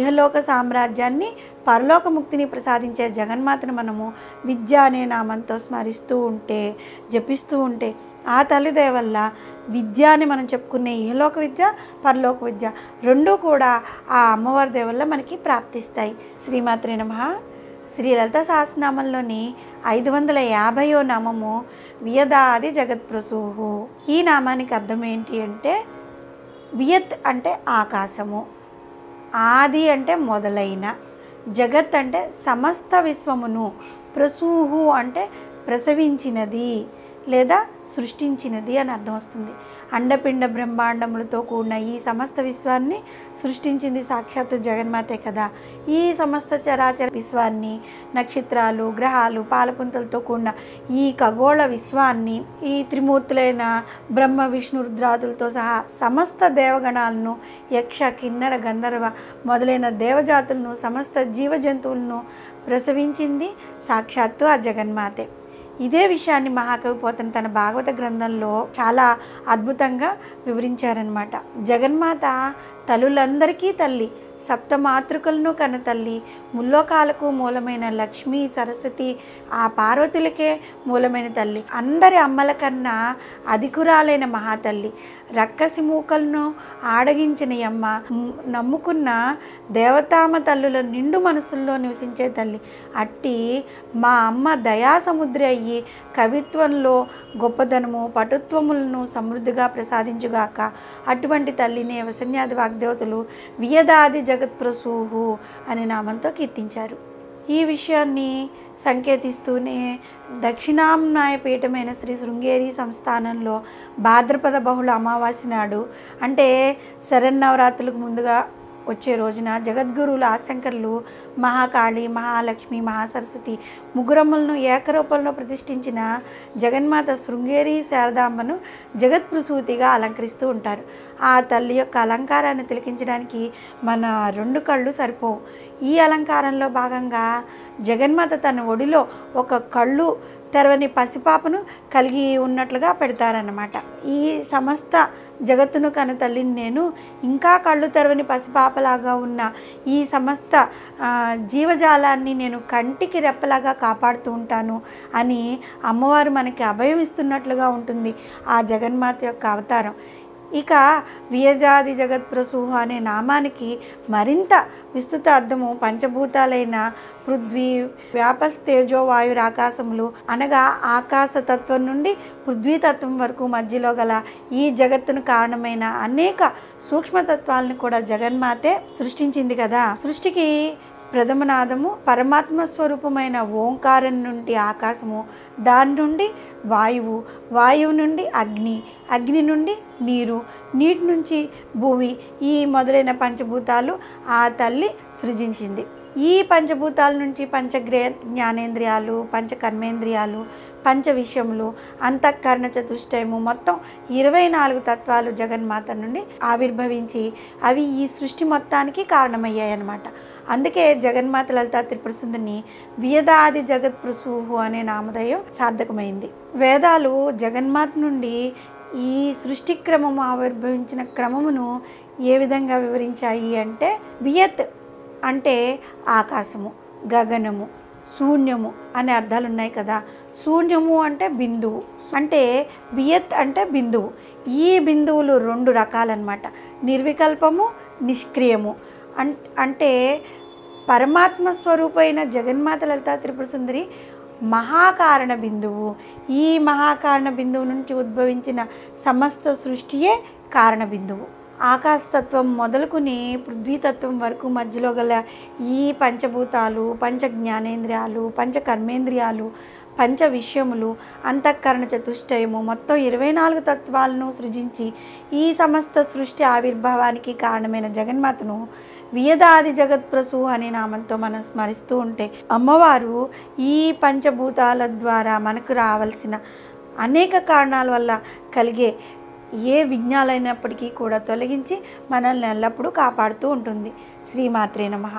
ఇహలోక సామ్రాజ్యాన్ని, పరలోకముక్తిని ప్రసాదించే జగన్మాతను మనము విద్య అనే నామంతో స్మరిస్తూ ఉంటే, జపిస్తూ ఉంటే ఆ తల్లి దయ వల్ల విద్య అని మనం చెప్పుకునే ఇహలోక విద్య, పరలోక విద్య రెండూ కూడా ఆ అమ్మవారి దయ వల్ల మనకి ప్రాప్తిస్తాయి. శ్రీమాత్రే నమః. శ్రీ లలితా సహస్రనామంలోని 550వ నామము వియదాది జగత్ప్రసూహు. ఈ నామానికి అర్థం ఏంటి అంటే, వియత్ అంటే ఆకాశము, ఆది అంటే మొదలైన, జగత్ అంటే సమస్త విశ్వమును, ప్రసూహు అంటే ప్రసవించినది లేదా సృష్టించినది అని అర్థం వస్తుంది. అండపిండ బ్రహ్మాండములతో కూడిన ఈ సమస్త విశ్వాన్ని సృష్టించింది సాక్షాత్తు జగన్మాతే కదా. ఈ సమస్త చరాచర విశ్వాన్ని, నక్షత్రాలు, గ్రహాలు, పాలపుంతలతో కూడిన ఈ ఖగోళ విశ్వాన్ని, ఈ త్రిమూర్తులైన బ్రహ్మ, విష్ణు, రుద్రాదులతో సహా సమస్త దేవగణాలను, యక్ష, కిన్నర, గంధర్వ మొదలైన దేవజాతులను, సమస్త జీవజంతువులను ప్రసవించింది సాక్షాత్తు ఆ జగన్మాతే. ఇదే విషయాన్ని మహాకవి పోతన తన భాగవత గ్రంథంలో చాలా అద్భుతంగా వివరించారనమాట. జగన్మాత తల్లులందరికీ తల్లి, సప్తమాతృకలను కన్న తల్లి, ముల్లోకాలకు మూలమైన లక్ష్మీ, సరస్వతి, ఆ పార్వతులకే మూలమైన తల్లి, అందరి అమ్మల కన్నా అధికురాలైన మహాతల్లి, రక్కసి మూకలను ఆడగించిన యమ్మ, నమ్ముకున్న దేవతామ తల్లుల నిండు మనసుల్లో నివసించే తల్లి. అట్టి మా అమ్మ దయాసముద్రి అయ్యి కవిత్వంలో గొప్పదనము, పటుత్వములను సమృద్ధిగా ప్రసాదించుగాక. అటువంటి తల్లిని వసన్యాది వాగ్దేవతలు వియదాది జగత్ప్రసూహు అనే నామంతో కీర్తించారు. ఈ విషయాన్ని సంకేతిస్తూనే దక్షిణాంనాయ పీఠమైన శ్రీ శృంగేరి సంస్థానంలో భాద్రపద బహుళ అమావాస్య నాడు, అంటే శరన్నవరాత్రులకు ముందుగా వచ్చే రోజున జగద్గురువులు ఆదిశంకరులు మహాకాళి, మహాలక్ష్మి, మహాసరస్వతి ముగ్గురమ్మలను ఏకరూపంలో ప్రతిష్ఠించిన జగన్మాత శృంగేరి శారదాంబను జగత్ప్రసూతిగా అలంకరిస్తూ ఉంటారు. ఆ తల్లి యొక్క అలంకారాన్ని తిలకించడానికి మన 2 కళ్ళు సరిపోవు. ఈ అలంకారంలో భాగంగా జగన్మాత తన ఒడిలో ఒక కళ్ళు తెరవని పసిపాపను కలిగి ఉన్నట్లుగా పెడతారన్నమాట. ఈ సమస్త జగత్తును కన్న తల్లిని నేను, ఇంకా కళ్ళు తెరవని పసిపాపలాగా ఉన్న ఈ సమస్త జీవజాలాన్ని నేను కంటికి రెప్పలాగా కాపాడుతూ ఉంటాను అని అమ్మవారు మనకి అభయం ఇస్తున్నట్లుగా ఉంటుంది ఆ జగన్మాత యొక్క అవతారం. ఇక వియజాది జగత్ప్రసూహ అనే నామానికి మరింత విస్తృత అర్థము పంచభూతాలైన పృథ్వీ వ్యాపస్తేజో వాయురాకాశములు అనగా ఆకాశతత్వం నుండి పృథ్వీతత్వం వరకు మధ్యలో గల ఈ జగత్తును కారణమైన అనేక సూక్ష్మతత్వాలను కూడా జగన్మాతే సృష్టించింది కదా. సృష్టికి ప్రథమనాదము పరమాత్మ స్వరూపమైన ఓంకారం నుండి ఆకాశము, దాని నుండి వాయువు, వాయువు నుండి అగ్ని, అగ్ని నుండి నీరు, నీటి నుంచి భూమి, ఈ మొదలైన పంచభూతాలు ఆ తల్లి సృజించింది. ఈ పంచభూతాల నుంచి జ్ఞానేంద్రియాలు, పంచకర్మేంద్రియాలు, పంచ విషయములు, అంతఃకరణ చతుష్టయము, మొత్తం 24 తత్వాలు జగన్మాత నుండి ఆవిర్భవించి అవి ఈ సృష్టి మొత్తానికి కారణమయ్యాయి అన్నమాట. అందుకే జగన్మాత లలితా త్రిపుర సుందరిని వియదాది జగత్ప్రసూహు అనే నామధేయం సార్థకమైంది. వేదాలు జగన్మాత నుండి ఈ సృష్టి క్రమము ఆవిర్భవించిన క్రమమును ఏ విధంగా వివరించాయి అంటే, వియత్ అంటే ఆకాశము, గగనము, శూన్యము అనే అర్థాలు ఉన్నాయి కదా. శూన్యము అంటే బిందువు, అంటే వియత్ అంటే బిందువు. ఈ బిందువులు 2 రకాలన్నమాట, నిర్వికల్పము, నిష్క్రియము. అంటే పరమాత్మ స్వరూపమైన జగన్మాత లలితా త్రిపుర సుందరి మహాకారణ బిందువు. ఈ మహాకారణ బిందువు నుంచి ఉద్భవించిన సమస్త సృష్టియే కారణ బిందువు. ఆకాశతత్వం మొదలుకుని పృథ్వీతత్వం వరకు మధ్యలో గల ఈ పంచభూతాలు, పంచ జ్ఞానేంద్రియాలు, పంచ కర్మేంద్రియాలు, పంచ విషయములు, అంతఃకరణ చతుష్టయము, మొత్తం 24 తత్వాలను సృజించి ఈ సమస్త సృష్టి ఆవిర్భావానికి కారణమైన జగన్మాతను వియదాది జగత్ప్రసూహ అనే నామంతో మనం స్మరిస్తూ ఉంటే, అమ్మవారు ఈ పంచభూతాల ద్వారా మనకు రావాల్సిన అనేక కారణాల వల్ల కలిగే ఏ విఘ్నాలైనప్పటికీ కూడా తొలగించి మనల్ని ఎల్లప్పుడూ కాపాడుతూ ఉంటుంది. శ్రీమాత్రే నమః.